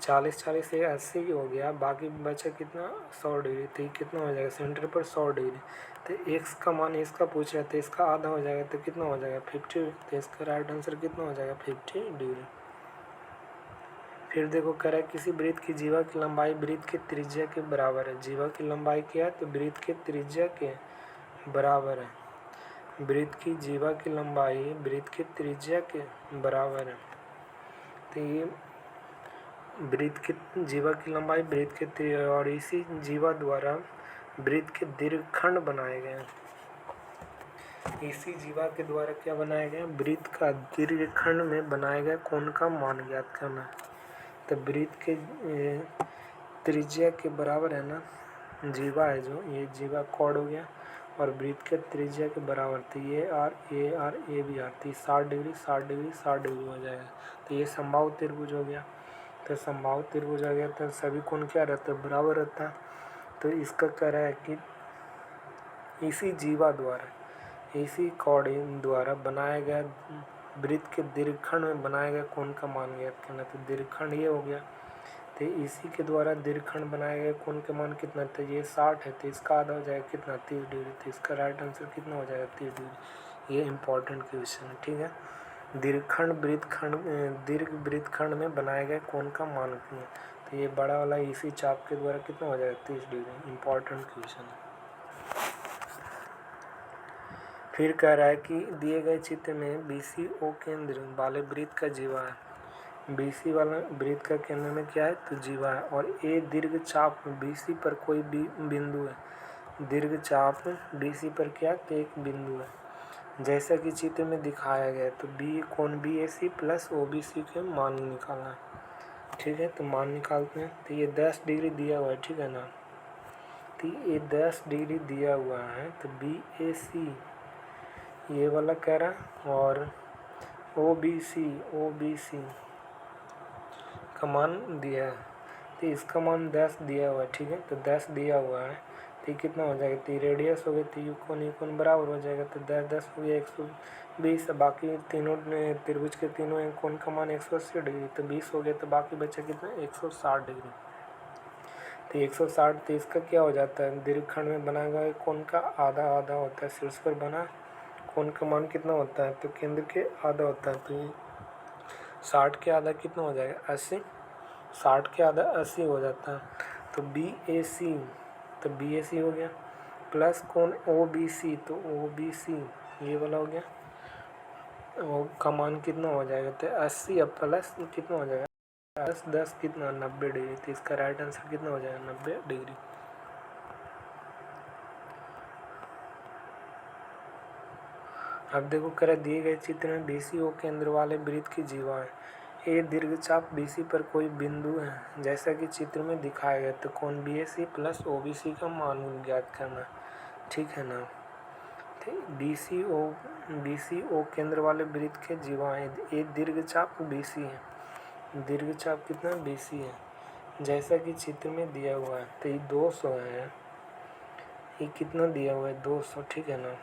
40 से 80 हो गया बाकी बचा कितना 100 डिग्री तो ये कितना हो जाएगा सेंटर पर 100 डिग्री तो x का मान इसका पूछ रहा है तो इसका आधा हो जाएगा तो कितना हो जाएगा 50 तो इसका राइट आंसर कितना हो जाएगा 50 डिग्री। फिर देखो कह रहा है किसी वृत्त की जीवा की लंबाई वृत्त के त्रिज्या के बराबर है। जीवा की लंबाई क्या है तो वृत्त के त्रिज्या के बराबर है। वृत्त की जीवा की लंबाई वृत्त के त्रिज्या के बराबर है तो ये वृत्त के जीवा की लंबाई वृत्त के और इसी जीवा द्वारा वृत्त के दीर्घखंड बनाए गए हैं। इसी जीवा के द्वारा क्या बनाया गया वृत्त का दीर्घखंड में बनाया गया कोण का मान ज्ञात करना है। तो वृत्त के त्रिज्या के बराबर है ना जीवा है जो ये जीवा कॉर्ड हो गया और वृत्त के त्रिज्या के बराबर तो ये आर ए भी आर तो 60 डिग्री 60 डिग्री 60 डिग्री हो जाएगा तो ये समबाहु त्रिभुज हो गया। तो समबाहु त्रिभुज आ गया तो सभी कोण क्या रहता है बराबर रहता है। तो इसका कह रहा है कि इसी जीवा द्वारा इसी कॉर्ड द्वारा बनाया गया वृत्त के दीर्घखंड में बनाया गया कोण का मान ज्ञात करना। तो दीर्घखंड ये हो गया तो इसी के द्वारा दीर्घखंड बनाया गया कोण का मान कितना तो ये 60 है तो इसका आधा हो जाएगा कितना 30 डिग्री तो इसका राइट आंसर कितना हो जाएगा 30 डिग्री। ये इंपॉर्टेंट क्वेश्चन है ठीक है। दीर्घ वृत्तखंड में बनाया गया कोण का मान कितना तो ये बड़ा वाला इसी चाप के द्वारा कितना हो जाएगा 30 डिग्री। इंपॉर्टेंट क्वेश्चन है। फिर कह रहा है कि दिए गए चित्र में BC O केंद्र वाले वृत्त का जीवा है। BC वाला वृत्त का केंद्र में क्या है तो जीवा है और A दीर्घ चाप BC पर कोई भी बिंदु है दीर्घ चाप BC पर क्या तो एक बिंदु है, जैसा कि चित्र में दिखाया गया। तो बी कोण BAC प्लस OBC के मान निकालना है। ठीक है, तो मान निकालते हैं। तो ये 10 डिग्री दिया हुआ है, ठीक है ना। तो ये 10 डिग्री दिया हुआ है, तो BAC ये वाला कह रहा है, और OBC का मान दिया है। तो इसका मान 10 दिया हुआ है, ठीक है। तो 10 दिया हुआ है, तो कितना हो जाएगा, तो रेडियस हो गया, तो यूकोन बराबर हो जाएगा। तो 10 हो गया 120, बाकी तीनों त्रिभुज के तीनों कोण का मान 180 डिग्री, तो 20 हो गया, तो बाकी बचा कितना 160 डिग्री। तो 160, तो इसका क्या हो जाता है, दीर्घखंड में बना हुआ कोण का आधा आधा होता है। शीर्ष पर बना कोण का मान कितना होता है, तो केंद्र के आधा होता है। तो ये 60 के आधा कितना हो जाएगा 80, 60 के आधा 80 हो जाता है। तो BAC हो गया प्लस कोण OBC, तो OBC ये वाला हो गया, और का मान कितना हो जाएगा, तो 80 अब प्लस कितना हो जाएगा 10 कितना 90 डिग्री। तो इसका राइट आंसर कितना हो जाएगा 90 डिग्री। अब देखो करा दिए गए चित्र में BCO केंद्र वाले वृत्त की जीवा है। ए दीर्घचाप BC पर कोई बिंदु है, जैसा कि चित्र में दिखाया गया। तो कोण BAC प्लस OBC का मान ज्ञात करना, ठीक है ना। तो BCO केंद्र वाले वृत्त के जीवा है। ए दीर्घचाप BC है, दीर्घचाप कितना BC है, जैसा कि चित्र में दिया हुआ है। तो ये 200 है, ये कितना दिया हुआ है 200, ठीक है ना।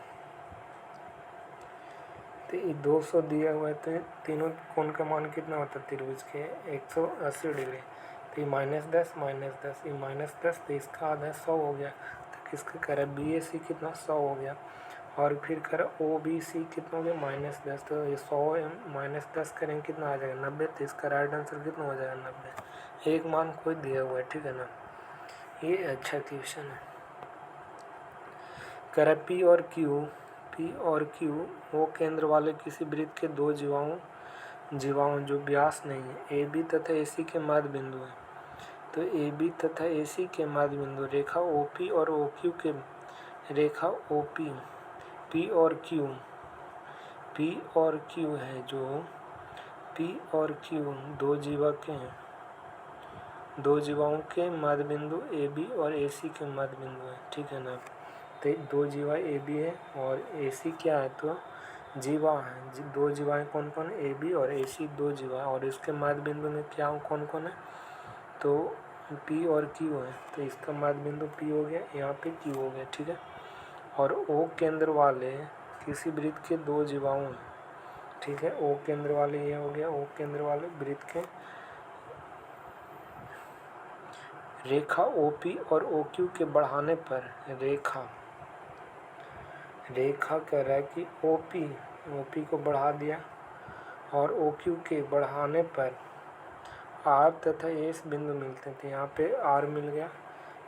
तो ये 200 दिया हुआ है, तो तीनों कोण का मान कितना होता है त्रिभुज के 180 डिग्री। तो ये -10 -10, ये -10, तो इसका आधा 100 हो गया। तो किसका कह रहा है BAC कितना 100 हो गया, और फिर कह रहा OBC कितना हो गया -10। तो ये 100 -10 करेंगे कितना आ जाएगा 90। तो इसका राइट आंसर कितना हो जाएगा 90। एक मान कोई दिया हुआ है, ठीक है ना। ये अच्छा क्वेश्चन है। कह रहा P और Q वो केंद्र वाले किसी वृत्त के दो जीवाओं जो व्यास नहीं है, AB तथा AC के मध्य बिंदु है। तो AB तथा AC के मध्य बिंदु रेखा OP और OQ के रेखा OP P और Q है, जो P और Q दो जीवाओं के मध्य बिंदु AB और AC के मध्य बिंदु है, ठीक है ना। तो दो जीवा AB है और AC क्या है, तो जीवा है। दो जीवाएं कौन कौन है, AB और AC दो जीवा, और इसके मध्य बिंदु में क्या कौन कौन है, तो P और Q है। तो इसका मध्य बिंदु P हो गया, यहाँ पे Q हो गया, ठीक है। और O केंद्र वाले किसी वृत्त के दो जीवाओं हैं, ठीक है। O केंद्र वाले ये हो गया, O केंद्र वाले वृत्त के रेखा OP और OQ के बढ़ाने पर रेखा कह रहा है कि OP को बढ़ा दिया, और OQ के बढ़ाने पर R तथा S बिंदु मिलते थे। यहाँ पे R मिल गया,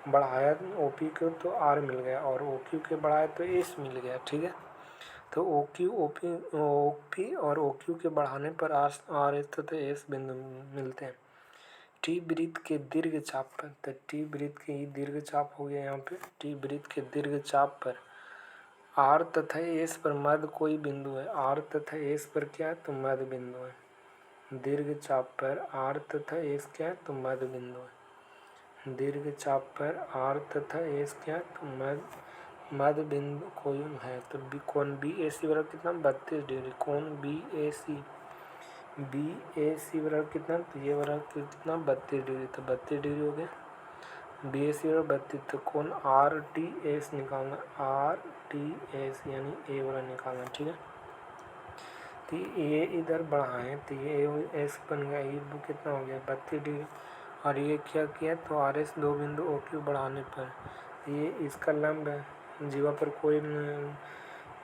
बढ़ाया OP को तो R मिल गया, और OQ के बढ़ाया तो S मिल गया, ठीक है। तो OP और OQ के बढ़ाने पर R S तथा S बिंदु मिलते हैं। T वृत्त के दीर्घ चाप पर, तो T वृत्त के दीर्घ चाप हो गया यहाँ पे। T वृत्त के दीर्घ चाप पर R तथा S पर मध्य कोई बिंदु है। R तथा S पर क्या है, तो मध्य बिंदु है। दीर्घ चाप पर R तथा S क्या है, तो मध्य बिंदु है। दीर्घ चाप पर R तथा S क्या है, तो मध्य बिंदु कोई है। तो कोण BAC बराबर कितना 32 डिग्री। कोण BAC बराबर कितना, तो ये बराबर कितना 32 डिग्री। तो 32 डिग्री हो गया। BAC बराबर 32, तो कोण RTS निकालना, RTS यानी A वाला निकालना, ठीक है। तो ये इधर बढ़ाएं, तो ये S बन गया, ये कितना हो गया 32 डिग्री। और ये क्या किया, तो RS दो बिंदु OQ बढ़ाने पर ये इसका लंब है।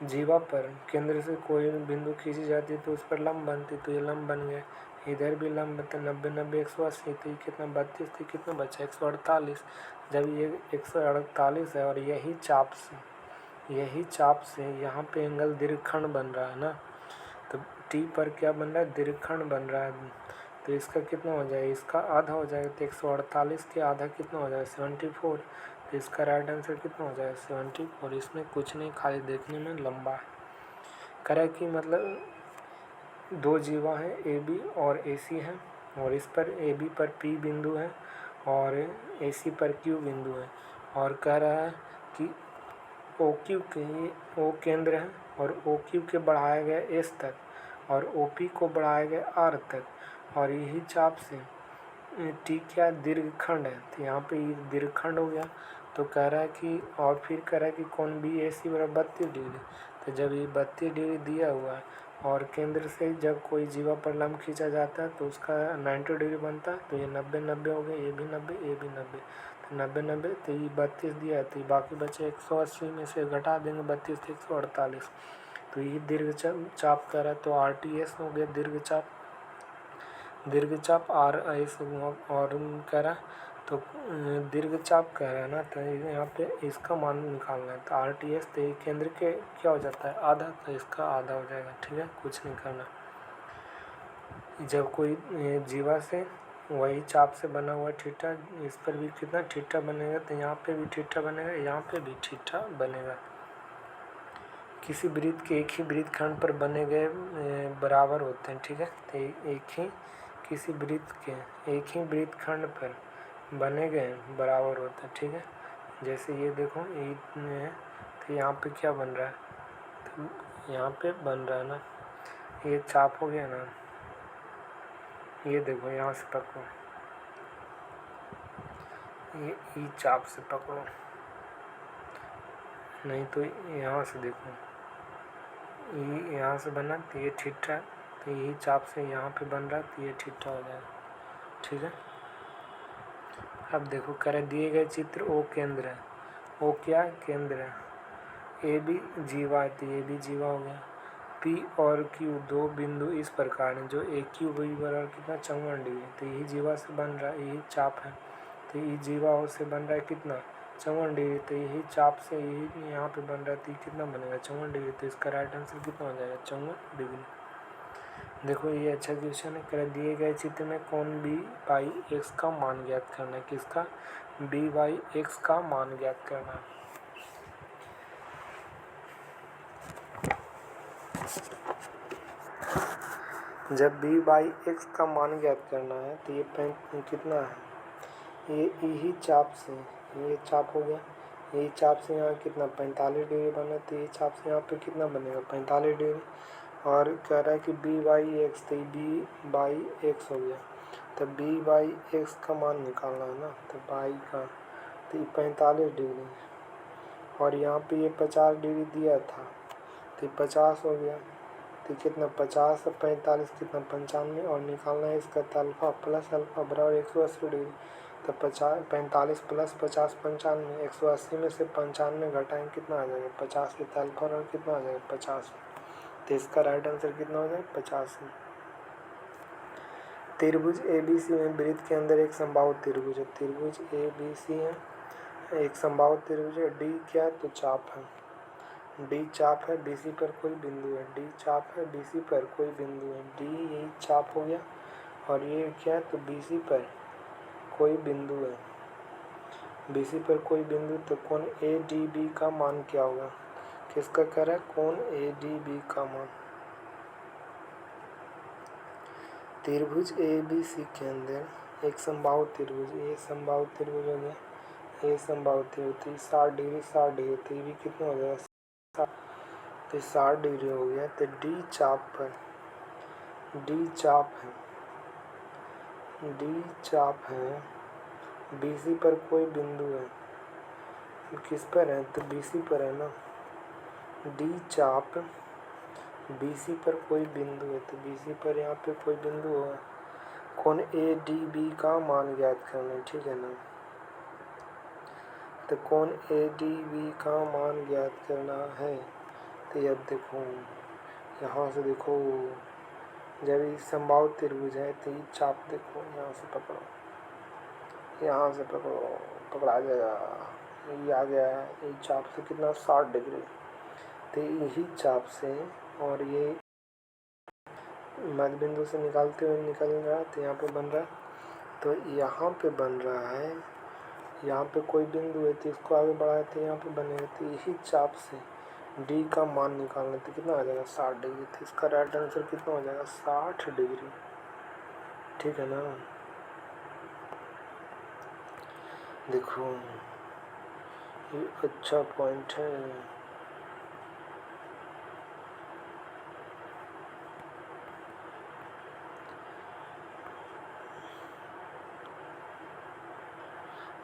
जीवा पर केंद्र से कोई बिंदु खींची जाती है तो उस पर लंब बनती, तो ये लंब बन गया। इधर भी लंब बनता 90 90 180, तो ये कितना 32, तो कितना बचा 148। जब ये 148 है और यही चाप से यहाँ पे एंगल दीर्घखंड बन रहा है ना, तो T पर क्या बन रहा है, दीर्घखंड बन रहा है। तो इसका कितना हो जाएगा, इसका आधा हो जाएगा। तो 148 के आधा कितना हो जाएगा 74। तो तो इसका राइट आंसर कितना हो जाएगा 70। और इसमें कुछ नहीं, खाली देखने में लंबा है। करें कि मतलब दो जीवा हैं ए बी और ए सी है, और इस पर ए बी पर पी बिंदु है और ए सी पर क्यू बिंदु है, और कह रहा है कि ओ क्यू के ओ केंद्र है और ओ क्यू के बढ़ाया गया एस तक और ओ पी को बढ़ाया गया आर तक, और यही चाप से टी क्या दीर्घखंड है। तो यहाँ पे ये दीर्घखंड हो गया। तो कह रहा है कि और फिर कह रहा है कि कोण बी ए सी बराबर 32 डिग्री। तो जब ये 32 डिग्री दिया हुआ है और केंद्र से जब कोई जीवा पर लंब खींचा जाता है तो उसका 90 डिग्री बनता है। तो ये 90-90 हो गया, ये भी 90, ये भी 90, तो 90-90, तो ये 32 दिया है, तो ये बाकी बचे 180 में से घटा देंगे 32 तो 148। तो ये दीर्घ चाप कह रहा है, तो आर टी एस हो गया दीर्घचाप आर एस, और कह रहा है तो दीर्घचाप कह रहा है ना, तो यहाँ पे इसका मान निकालना है। तो आर टी एस तो केंद्र के क्या हो जाता है आधा, तो इसका आधा हो जाएगा। ठीक है, कुछ नहीं करना। जब कोई जीवा से वही चाप से बना हुआ थीटा, इस पर भी कितना थीटा बनेगा, तो यहाँ पे भी थीटा बनेगा, यहाँ पे भी थीटा बनेगा। किसी वृत्त के एक ही वृत्तखंड पर बने गए बराबर होते हैं। ठीक है, तो एक ही किसी वृत्त के एक ही वृत्तखंड पर बने गए बराबर होते हैं। ठीक है, जैसे ये देखो ये, तो यहाँ पे क्या बन रहा है, तो यहाँ पे बन रहा है ना, ये चाप हो गया ना, ये देखो यहाँ से पकड़ो, ये चाप से पकड़ो, नहीं तो यहाँ से देखो, ये यहाँ से बना तो ये थीटा, तो यही चाप से यहाँ पे बन रहा है, तो ये थीटा हो जाएगा। ठीक है, अब देखो करें दिए गए चित्र ओ केंद्र है, ओ क्या केंद्र है, ए बी जीवा है, तो ए बी जीवा हो गया। पी और क्यू दो बिंदु इस प्रकार हैं जो ए क्यू बी बराबर कितना 54 डिग्री, तो यही जीवा से बन रहा है, यही चाप है, तो यही जीवा से बन रहा है कितना 54 डिग्री, तो यही चाप से यही यहाँ पे बन रहा है, तो ये कितना बनेगा 54 डिग्री। तो इसका राइट आंसर कितना हो जाएगा 54 डिग्री। देखो ये अच्छा क्वेश्चन है। कर दिए गए चित्र में कोण बी बाई एक्स का मान ज्ञात करना है। किसका? बी बाई एक्स का मान ज्ञात करना है। जब बी बाई एक्स का मान ज्ञात करना है तो ये कितना है, ये यही चाप से, ये चाप हो गया, यही चाप से यहाँ कितना 45 डिग्री बना, तो ये चाप से यहाँ पे कितना बनेगा 45 डिग्री। और कह रहा है कि बी बाई एक्स, तो बी बाई एक्स हो गया, तो बी बाई एक्स का मान निकालना है ना, तो बाई का, तो ये 45 डिग्री, और यहाँ पे ये 50 डिग्री दिया था, तो 50 हो गया, तो कितना 50 और 45 कितना 95, और निकालना है इसका अल्फा प्लस अल्फा बराबर 180 डिग्री, तो 45 प्लस 50 95, 180 में से 95 घटाएंगे कितना आ जाएगा 50, तो अल्फा और कितना आ जाएगा 50, तो इसका राइट आंसर कितना हो जाएगा 50। त्रिभुज ए बी सी में वृत्त के अंदर एक समबाहु त्रिभुज है। त्रिभुज ए बी सी है, एक समबाहु त्रिभुज है। डी क्या, तो चाप है, डी चाप है, बी सी पर कोई बिंदु है, डी चाप है, बी सी पर कोई बिंदु है, डी यही चाप हो गया, और ये क्या, तो बी सी पर कोई बिंदु है, बी सी पर कोई बिंदु, तो कोण ए डी बी का मान क्या होगा, किसका कह रहा है कोण ए डी बी का मान। त्रिभुज ए बी सी के अंदर एक समबाहु त्रिभुज, ये समबाहु त्रिभुज हो गया, ये समबाहु त्रिभुज 60 डिग्री 60 डिग्री, तो ये भी कितना हो जाएगा, तो 60 डिग्री हो गया। तो डी चाप पर, डी चाप है, डी चाप है, बी सी पर कोई बिंदु है, किस पर है, तो बी सी पर है ना, डी चाप बी सी पर कोई बिंदु है, तो बी सी पर यहाँ पे कोई बिंदु होगा, कोण ए डी बी का मान ज्ञात करना है। ठीक है ना, तो कोण ए डी बी का मान ज्ञात करना है, तो अब देखो यहाँ से देखो, जब ये समबाहु त्रिभुज है तो ये चाप देखो, यहाँ से पकड़ो, यहाँ से पकड़ो, पकड़ा जाएगा, ये आ गया है, ये चाप से कितना 60 डिग्री, तो यही चाप से, और ये मध्य बिंदु से निकालते हुए निकल रहा है, तो यहाँ पे बन रहा है, तो यहाँ पे बन रहा है यहाँ पे कोई बिंदु है तो इसको आगे बढ़ाए तो यहाँ पे बनेगा, तो यही चाप से डी का मान निकालना, तो कितना आ जाएगा 60 डिग्री। तो इसका राइट आंसर कितना हो जाएगा 60 डिग्री, ठीक है ना। देखो ये अच्छा पॉइंट है।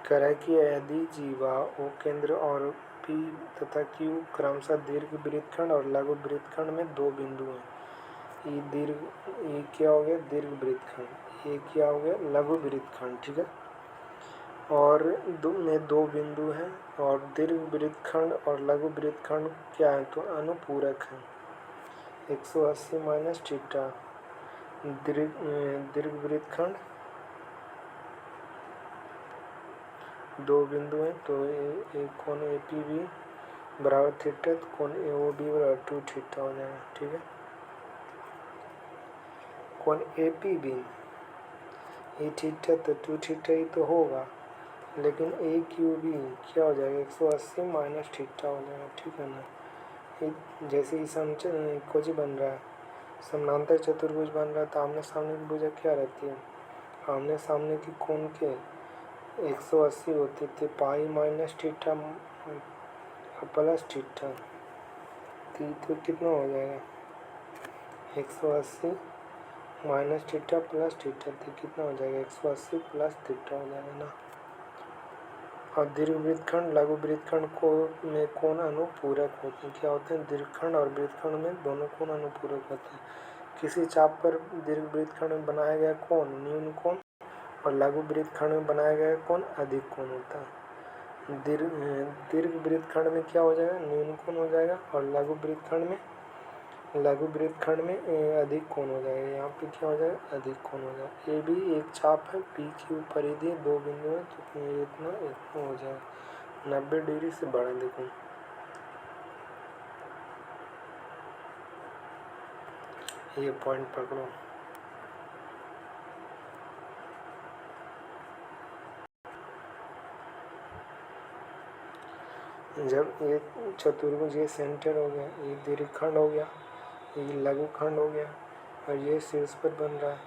कह रहा है कि यदि जीवा ओ केंद्र और पी तथा क्यू क्रमशः दीर्घ वृत्तखंड और लघु वृत्तखंड में दो बिंदु हैं। ये क्या हो गया दीर्घ वृत्तखंड, ये क्या हो गया लघु वृत्तखंड, ठीक है। और दो बिंदु हैं और दीर्घ वृत्तखंड और लघु वृत्तखंड क्या है, तो अनुपूरक हैं। 180 माइनस थीटा दीर्घ वृत्तखंड, दो बिंदु हैं तो एक कोण ए पी बी बराबर थीटा, तो कोण ए ओ बी बराबर 2 थीटा हो जाएगा, ठीक है। कोण A P B A theta तो 2 थीटा ही तो होगा, लेकिन ए क्यू बी क्या हो जाएगा 180 माइनस थीटा हो जाएगा, ठीक है ना। ये जैसे ही कुछ बन रहा है, समानांतर चतुर्भुज बन रहा है, तो आमने सामने की भुजा क्या रहती है, आमने सामने की कोण के 180 होती थी, pi minus theta plus theta, तो कितना हो जाएगा 180 माइनस थीटा प्लस थीटा, तो कितना हो जाएगा 180 प्लस थीटा हो जाएगा ना। और दीर्घ वृत्तखंड लघु वृत्तखंड को में कोण अनुपूरक होते हैं। क्या होते हैं, दीर्घखंड और वृत्तखंड में दोनों कोण अनुपूरक होते हैं। किसी चाप पर दीर्घ वृत्तखंड में बनाया गया कोण न्यून कोण और लघु वृत्तखंड में बनाया गया कोण अधिक कोण होता है। दीर्घ वृत्तखंड में क्या हो जाएगा न्यून कोण हो जाएगा और लघु वृत्तखंड में अधिक कोण हो जाएगा। यहाँ पे क्या हो जाएगा अधिक कोण हो जाएगा। ये भी एक चाप है, पी क्यू परिधि दो बिंदु है, तो इतना हो जाएगा 90 डिग्री से बड़ा। देखो ये पॉइंट पकड़ो। जब ये चतुर्भुज ये सेंटर हो गया, ये दीर्घखंड हो गया, ये लघुखंड हो गया और ये शीर्ष पर बन रहा है,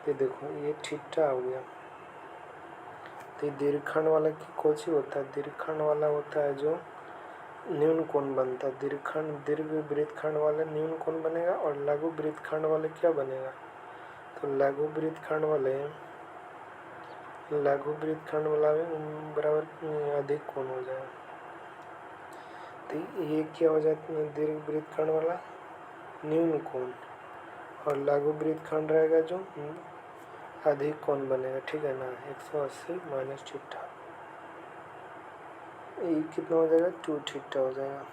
तो देखो ये थीटा हो गया। तो दीर्घखंड वाला की कौन सी होता है, दीर्घखंड वाला होता है जो न्यून कोण बनता है। दीर्घ वृत्तखंड वाला न्यून कोण बनेगा और लघु वृत्तखंड वाले क्या बनेगा, तो लघु वृत्तखंड वाला में बराबर अधिक कोण हो जाएगा। तो ये क्या हो जाता है दीर्घ वृत्तखंड वाला न्यून कोण और लघु वृत्तखंड रहेगा जो अधिक कोण बनेगा, ठीक है ना। 180 माइनस थीटा, ये कितना हो जाएगा 2 थीटा हो जाएगा।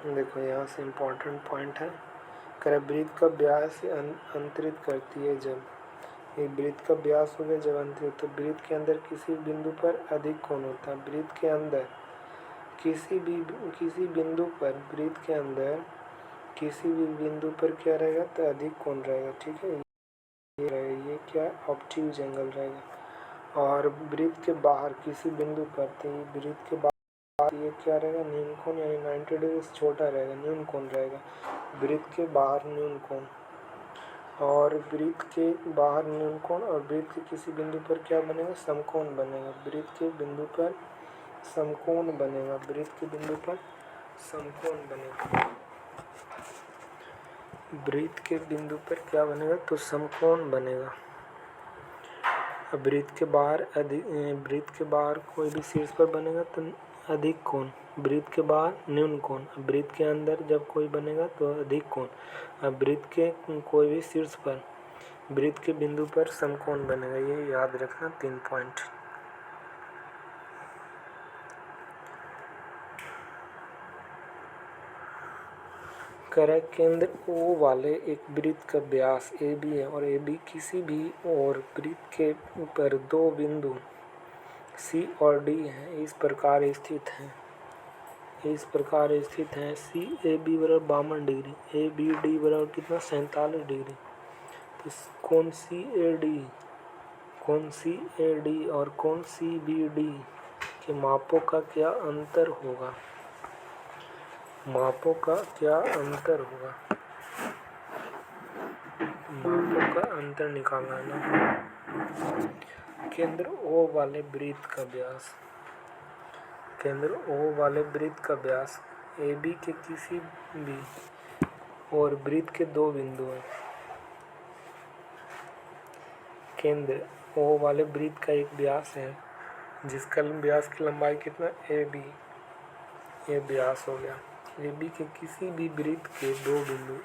देखो यहाँ से इम्पोर्टेंट पॉइंट है, कर वृत्त का व्यास अंतरित करती है। जब ये वृत्त का व्यास हो गया जब अंतरित, तो वृत्त के अंदर किसी बिंदु पर अधिक कोण होता है। वृत्त के अंदर किसी बिंदु पर वृत्त के अंदर किसी भी बिंदु पर क्या रहेगा, तो अधिक कोण रहेगा, ठीक है। ये रहेगा, ये क्या ऑब्ट्यूज एंगल रहेगा। और वृत्त के बाहर किसी बिंदु पर, तो ये वृत्त के बाहर ये क्या रहेगा न्यून कोण, यानी 90 डिग्री से छोटा रहेगा, न्यून कोण रहेगा वृत्त के बाहर न्यून कोण। और वृत्त के बाहर न्यून कोण और वृत्त के किसी बिंदु पर क्या बनेगा समकोण बनेगा। वृत्त के बिंदु पर समकोण बनेगा, वृत्त के बिंदु पर समकोण बनेगा। वृत्त के बिंदु पर क्या बनेगा, तो समकोण बनेगा। वृत्त के बाहर कोई भी शीर्ष पर बनेगा तो अधिक कोण, वृत्त के बाहर न्यून कोण, वृत्त के अंदर जब कोई बनेगा तो अधिक कोण। वृत्त के कोई भी शीर्ष पर वृत्त के बिंदु पर समकोण बनेगा। ये याद रखना 3 पॉइंट। करा केंद्र O वाले एक वृत्त का व्यास AB है और AB किसी भी और वृत्त के पर दो बिंदु C और D हैं, इस प्रकार स्थित हैं। C AB बराबर 52 डिग्री, ABD बराबर कितना 47 डिग्री। तो कौन सी AD और कौन सी BD के मापों का क्या अंतर होगा? मापों का क्या अंतर होगा? मापों का अंतर निकालना है ना। केंद्र O वाले वृत्त का व्यास, केंद्र O वाले वृत्त का व्यास AB के किसी भी और वृत्त के दो बिंदु हैं। केंद्र O वाले वृत्त का एक व्यास है जिसका व्यास की लंबाई कितना AB, ये व्यास हो गया। AB के किसी भी वृत्त के दो बिंदु,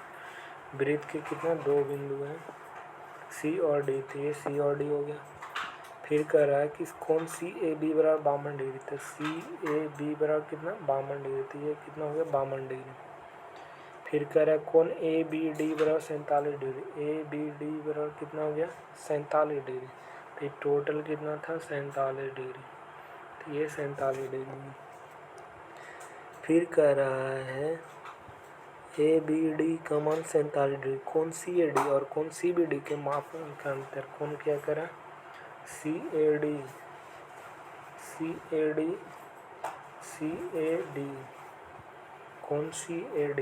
वृत्त के कितना दो बिंदु हैं C और D, तो ये C और D हो गया। फिर कह रहा है कि कौन सी AB बराबर 52 डिग्री, तो CAB बराबर कितना 52 डिग्री, तो ये कितना हो गया 52 डिग्री। फिर कह रहा है कौन ABD बराबर 47 डिग्री, ABD बराबर कितना हो गया 47 डिग्री, तो ये टोटल कितना था 47 डिग्री, तो ये 47 डिग्री। फिर कह रहा है ABD का मान 47 डिग्री, कौन CAD और कौन CBD के माप का अंतर, कौन क्या करा CAD कौन CAD,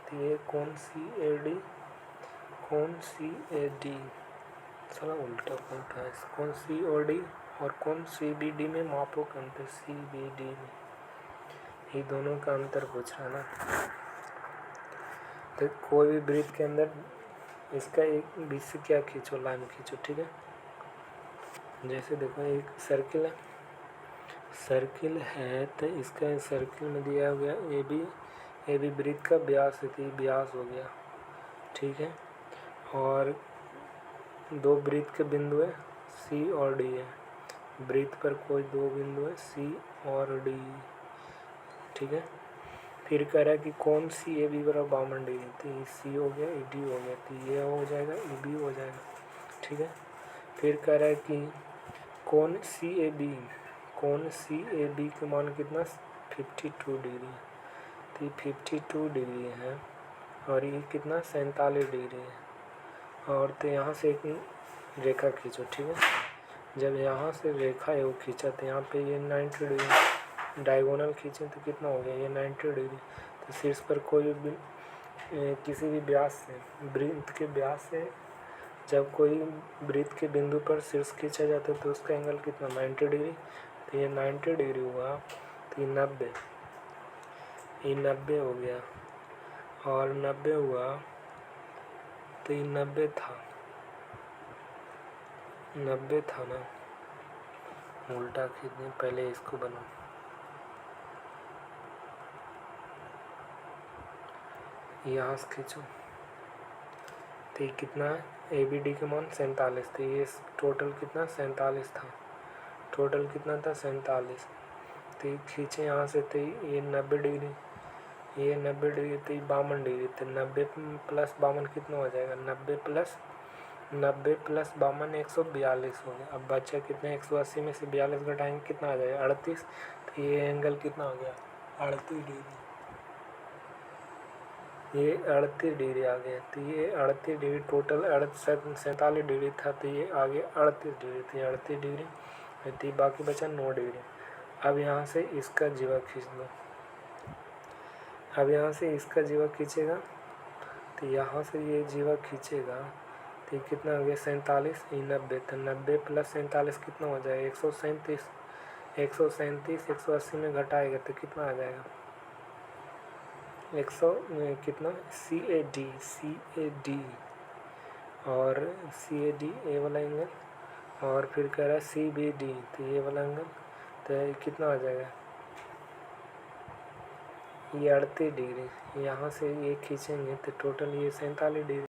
तो ये कौन CAD साला उल्टा पुल्टा है, कौन COD और कौन CBD में मापों का अंतर, CBD में ये दोनों का अंतर पूछ रहा ना। तो कोई भी वृत्त के अंदर इसका एक बीच से क्या खींचो, लाइन खींचो, ठीक है। जैसे देखो एक सर्किल है तो इसका सर्किल में दिया गया AB वृत्त का व्यास है, तो व्यास हो गया, ठीक है। और दो वृत्त के बिंदु है C और D है, वृत्त पर कोई दो बिंदु है C और D, ठीक है। फिर कह रहा है कि कौन CAB बराबर 52 डिग्री, तो C हो गया ED हो गया, तो ये हो जाएगा EB हो जाएगा, ठीक है। फिर कह रहा है कि कौन CAB का मान कितना 52 डिग्री है, तो ये 52 डिग्री है और ये कितना 47 डिग्री है। और तो यहाँ से एक रेखा खींचो, ठीक है। जब यहाँ से रेखा है वो खींचा तो यहाँ पे ये 90 डिग्री डायगोनल खींचे तो कितना हो गया ये 90 डिग्री। तो शीर्ष पर कोई भी किसी भी व्यास से, वृत्त के व्यास से जब कोई वृत्त के बिंदु पर शीर्ष खींचा जाता है तो उसका एंगल कितना 90 डिग्री, तो ये 90 डिग्री हुआ, तो ये 90 हो गया और 90 हुआ, तो ये 90 था ना, उल्टा खींचने पहले इसको बनाओ, यहाँ से खींचो, तो ये कितना है ABD का मान 47, तो ये टोटल कितना 47 था, टोटल कितना था 47, तो ये खींचे यहाँ से, तो ये 90 डिग्री, ये 90 डिग्री, तो ये 52 डिग्री, तो 90 प्लस 52 कितना हो जाएगा 90 प्लस 52 142 हो गया। अब बचा कितना 180 में से 42 घटाएंगे कितना आ जाएगा 38, तो ये एंगल कितना हो गया 38 डिग्री, ये 38 डिग्री आ गया, तो ये 38 डिग्री टोटल 47 डिग्री था, तो ये आ गया 38 डिग्री, तो ये 38 डिग्री, तो बाकी बचा 9 डिग्री। अब यहाँ से इसका जीवा खींच दो, अब यहाँ से इसका जीवा खींचेगा तो यहाँ से ये जीवा खींचेगा तो ये कितना हो गया 47, ये 90, तो 90 प्लस 47 कितना हो जाएगा 137, 180 में घटाएगा तो कितना आ जाएगा 100 कितना CAD और CAD ए वाला एंगल, और फिर कह रहा है CBD, तो ये वाला एंगल, तो ये कितना आ जाएगा ये 38 डिग्री, यहाँ से ये खींचेंगे तो टोटल ये 47 डिग्री,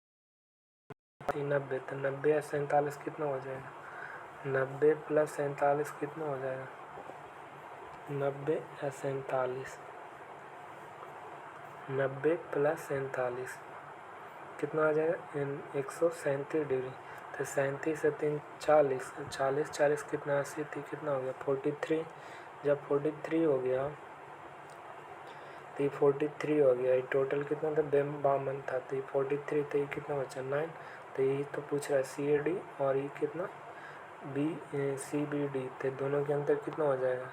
90, तो 90 या 47 कितना हो जाएगा 90 प्लस 47 कितना हो जाएगा 90 या 47, 90 प्लस 47 कितना आ जाएगा 137 डिग्री, तो 37 से 3 40, 40 कितना 80, कितना हो गया 43, जब 43 हो गया तो ये 43 हो गया, ये टोटल कितना था 52 था, तो ये 43, तो ये कितना बचा 9, तो ये तो पूछ रहा है CAD और ये कितना CBD, तो दोनों के अंतर कितना हो जाएगा,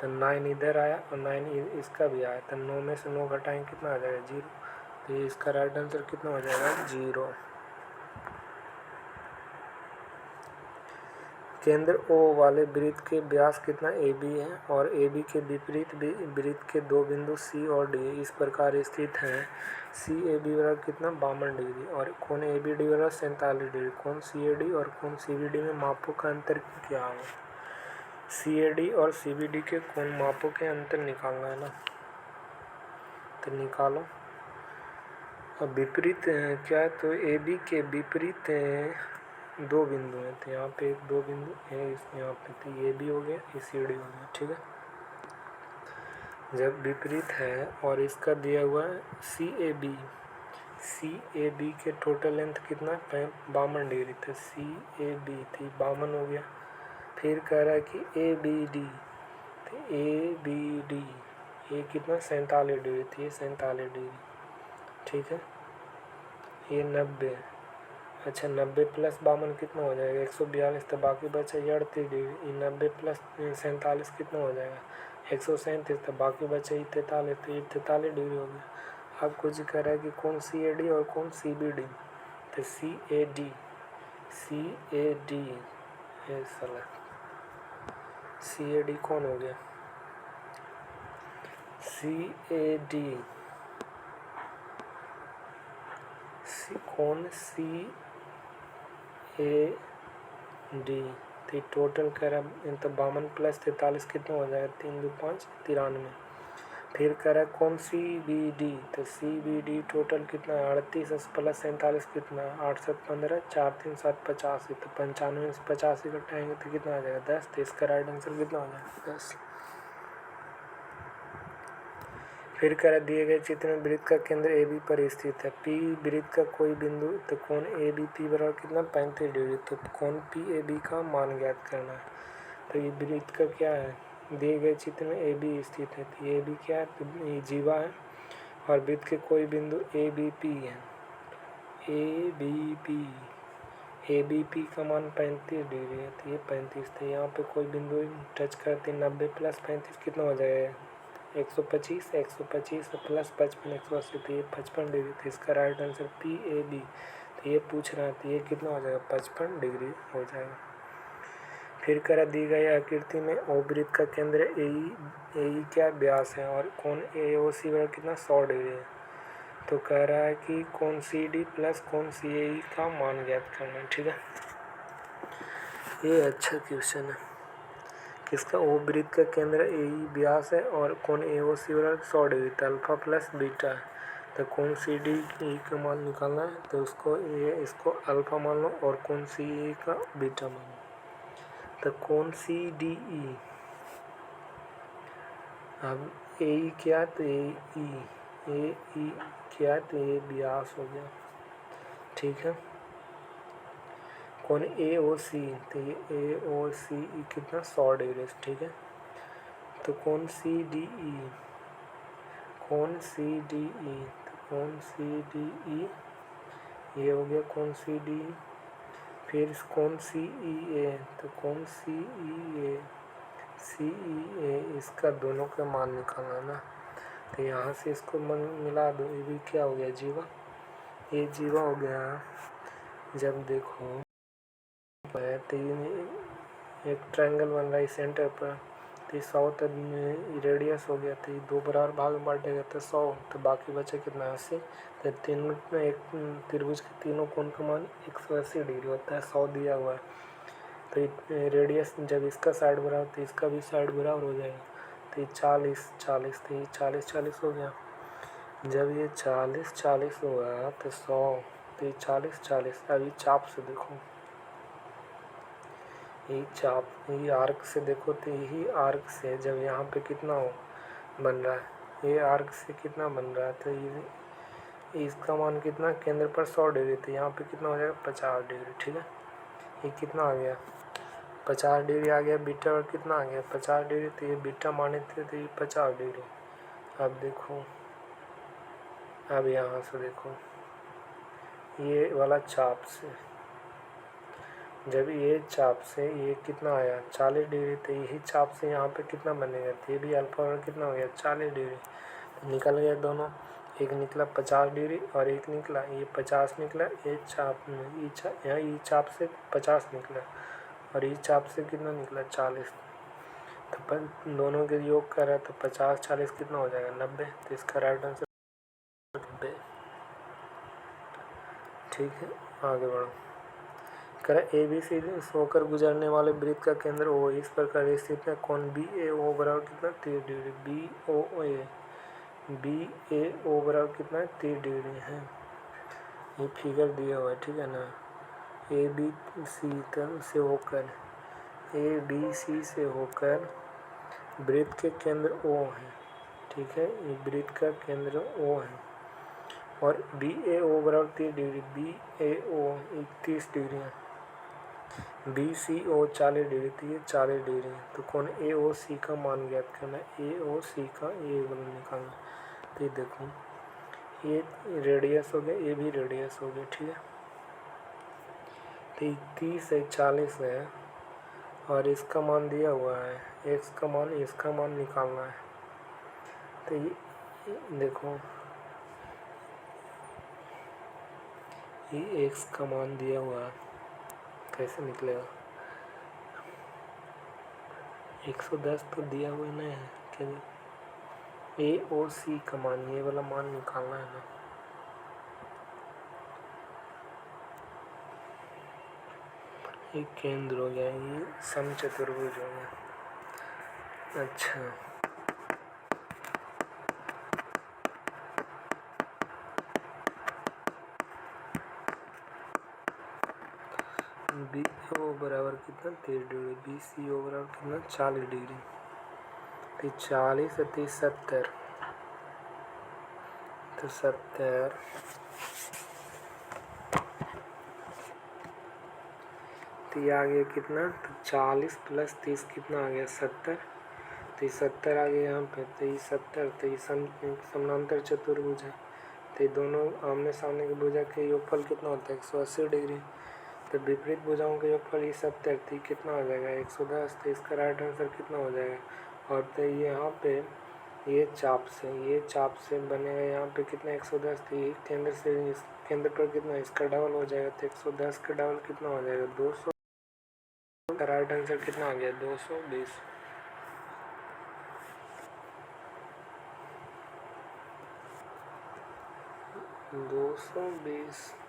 तो 9 इधर आया और 9 इसका भी आया, तो 9 में से 9 घटाएंगे कितना आ जाएगा 0, तो ये इसका राइट आंसर कितना हो जाएगा 0। केंद्र O वाले वृत्त के व्यास कितना AB है और AB के विपरीत वृत्त के दो बिंदु C और D इस प्रकार स्थित हैं। CAB बराबर कितना 52 डिग्री और कोण ABD बराबर 47 डिग्री। कोण CAD और कोण CBD में मापों का अंतर क्या है। CAD और CBD के कोण मापों के अंतर निकालना है ना, तो निकालो। अब विपरीत क्या है, तो AB के विपरीत दो बिंदु हैं, तो यहाँ पे एक दो बिंदु है, यहाँ पे तो ये भी हो गया, ये CAD हो गया, ठीक है। जब विपरीत है और इसका दिया हुआ है CAB के टोटल लेंथ कितना 52 डिग्री, तो CAB थी 52 हो गया। फिर कह रहा है कि ABD, तो ABD ये कितना 47 डिग्री थी, ये 47 डिग्री, ठीक है। ये 90, अच्छा 90 प्लस 52 कितना हो जाएगा 142, तो बाकी बचा 38 डिग्री। 90 प्लस 47 कितना हो जाएगा 137, तो बाकी बचा 43, तो ये 43 डिग्री हो गया। अब कुछ कह रहा है कि कौन CAD और कौन CBD, तो CAD ये साला CAD कौन हो गया CAD कौन CAD, तो टोटल कह रहा है तो 52 प्लस 43 कितना हो जाएगा 3 2 5 93। फिर कह रहा है कौन CBD, तो CBD टोटल कितना है 38 प्लस 47 कितना है 8 7 15 4 3 7 85, तो 95 से 85 घटाएंगे तो कितना आ जाएगा 10, तो इसका राइट आंसर कितना हो जाएगा 10। फिर कह रहा दिए गए चित्र में वृत्त का केंद्र AB पर स्थित है, P वृत्त का कोई बिंदु, तो कोण ABP बराबर कितना 35 डिग्री, तो कोण PAB का मान ज्ञात करना है। तो ये वृत्त का क्या है, दिए गए चित्र में AB स्थित है, तो AB क्या है, तो ये जीवा है और वृत्त के कोई बिंदु ABP है, ABP का मान 35 डिग्री है, तो ये 35, तो यहाँ पे कोई बिंदु टच करते 90 प्लस 35 कितना हो जाएगा 125 प्लस 55 180, तो ये 55 डिग्री, तो इसका राइट आंसर PAB, तो ये पूछ रहा है, तो ये कितना हो जाएगा 55 डिग्री हो जाएगा। फिर कह दी गई आकृति में O वृत्त का केंद्र AE क्या व्यास है और कोण AOC बराबर कितना 100 डिग्री है, तो कह रहा है कि कोण CD प्लस कोण CAE का मान ज्ञात करना है, ठीक है। ये अच्छा क्वेश्चन है। किसका O वृत्त का केंद्र AE व्यास है और कोण AOC बराबर 100 डिग्री, तो अल्फा प्लस बीटा है, तो कोण CD का मान निकालना है, तो इसको अल्फा मान लो और कोण CAE का बीटा मान लो। तो कोण CDE, अब AE क्या, तो AE क्या, तो ये व्यास हो गया, ठीक है। कोण AOC, तो ये AOC कितना 100 डिग्री, ठीक है। तो कोण CDE, ये हो गया कोण CDE। फिर कोण CEA, तो कोण CEA इसका दोनों का मान निकालना ना, तो यहाँ से इसको मिला दो, ये भी क्या हो गया जीवा, ये जीवा हो गया। जब देखो तो एक ट्रायंगल बन रहा है सेंटर पर, तो 100 रेडियस हो गया, तो ये 2 बराबर भाग में बांटेगा तो 100, तो बाकी बचा कितना 80, तो तीनों में एक त्रिभुज के तीनों कोण का मान 180 डिग्री होता है, 100 दिया हुआ है, तो रेडियस जब इसका साइड बराबर तो इसका भी साइड बराबर हो जाएगा, तो ये 40 तो ये 40 हो गया। जब ये 40 हुआ तो 100, तो ये 40 अभी चाप से देखो, ये चाप ये आर्क से देखो, तो यही आर्क से जब यहाँ पे कितना हो बन रहा है, ये आर्क से कितना बन रहा है, तो ये इसका मान कितना केंद्र पर 100 डिग्री, तो यहाँ पे कितना हो जाएगा 50 डिग्री, ठीक है। ये कितना आ गया 50 डिग्री आ गया, बीटा और कितना आ गया 50 डिग्री, तो ये बीटा माने थे, तो ये 50 डिग्री। अब देखो, अब यहाँ से देखो ये वाला चाप से, जब ये चाप से ये कितना आया 40 डिग्री, तो यही चाप से यहाँ पे कितना बनेगा, तो ये भी अल्फा और कितना हो गया 40 डिग्री, तो निकल गया दोनों। एक निकला 50 डिग्री और एक निकला ये 50 निकला, ये चाप में यहाँ ये चाप से 50 निकला और ये चाप से कितना निकला 40, तो दोनों के योग करा तो 50 40 कितना हो जाएगा 90, तो इसका राइट आंसर 90। ठीक है, आगे बढ़ो। कह ए बी सी होकर गुजरने वाले वृत्त का केंद्र ओ इस प्रकार स्थित है, कोण बी ए ओ बराबर कितना 30 डिग्री, बी ए ओ बराबर कितना 30 डिग्री है। ये फिगर दिया हुआ है, ठीक है ना। ए बी सी से होकर वृत्त के केंद्र ओ है, ठीक है, ये वृत्त का केंद्र ओ है और बी ए ओ बराबर 30 डिग्री, बी ए ओ 30 डिग्री है, बी सी ओ 40 डिग्री, तो ये 40 डिग्री है। तो कौन ए ओ सी का मान ज्ञात करना है, ए ओ सी का ये वाला निकालना। तो ये देखो ये रेडियस हो गया, ये भी रेडियस हो गया, ठीक है। तो 30 है 40 है और इसका मान दिया हुआ है, एक्स का मान, इसका मान निकालना है। तो ये देखो ये एक्स का मान दिया हुआ है, कैसे निकलेगा 110 तो दिया हुआ नहीं है, क्या ए ओ सी का मान, ये वाला मान निकालना है ना। ये केंद्र हो गया, ये समचतुर्भुज हो गया। अच्छा बी ओ बराबर कितना 30 डिग्री, बी सी ओ बराबर कितना 40 डिग्री, तो 40 है 70, तो 70 तो ये आ गया कितना, तो 40 प्लस 30 कितना आ गया 70, तो ये 70 आ गया यहाँ पे, तो ये 70, तो ये समानांतर चतुर्भुज है, तो ये दोनों आमने सामने के भुजा के योगफल कितना होता है 180 डिग्री, तो विपरीत भुजाओं के योगफल ये 70, तो कितना हो जाएगा 110, तो इसका राइट आंसर कितना हो जाएगा। और तो ये यहाँ पे ये चाप से बनेगा यहाँ पे कितना 110, तो ये केंद्र से इस केंद्र पर कितना इसका डबल हो जाएगा, तो 110 का डबल कितना हो जाएगा 200, का राइट आंसर कितना आ गया 220। 220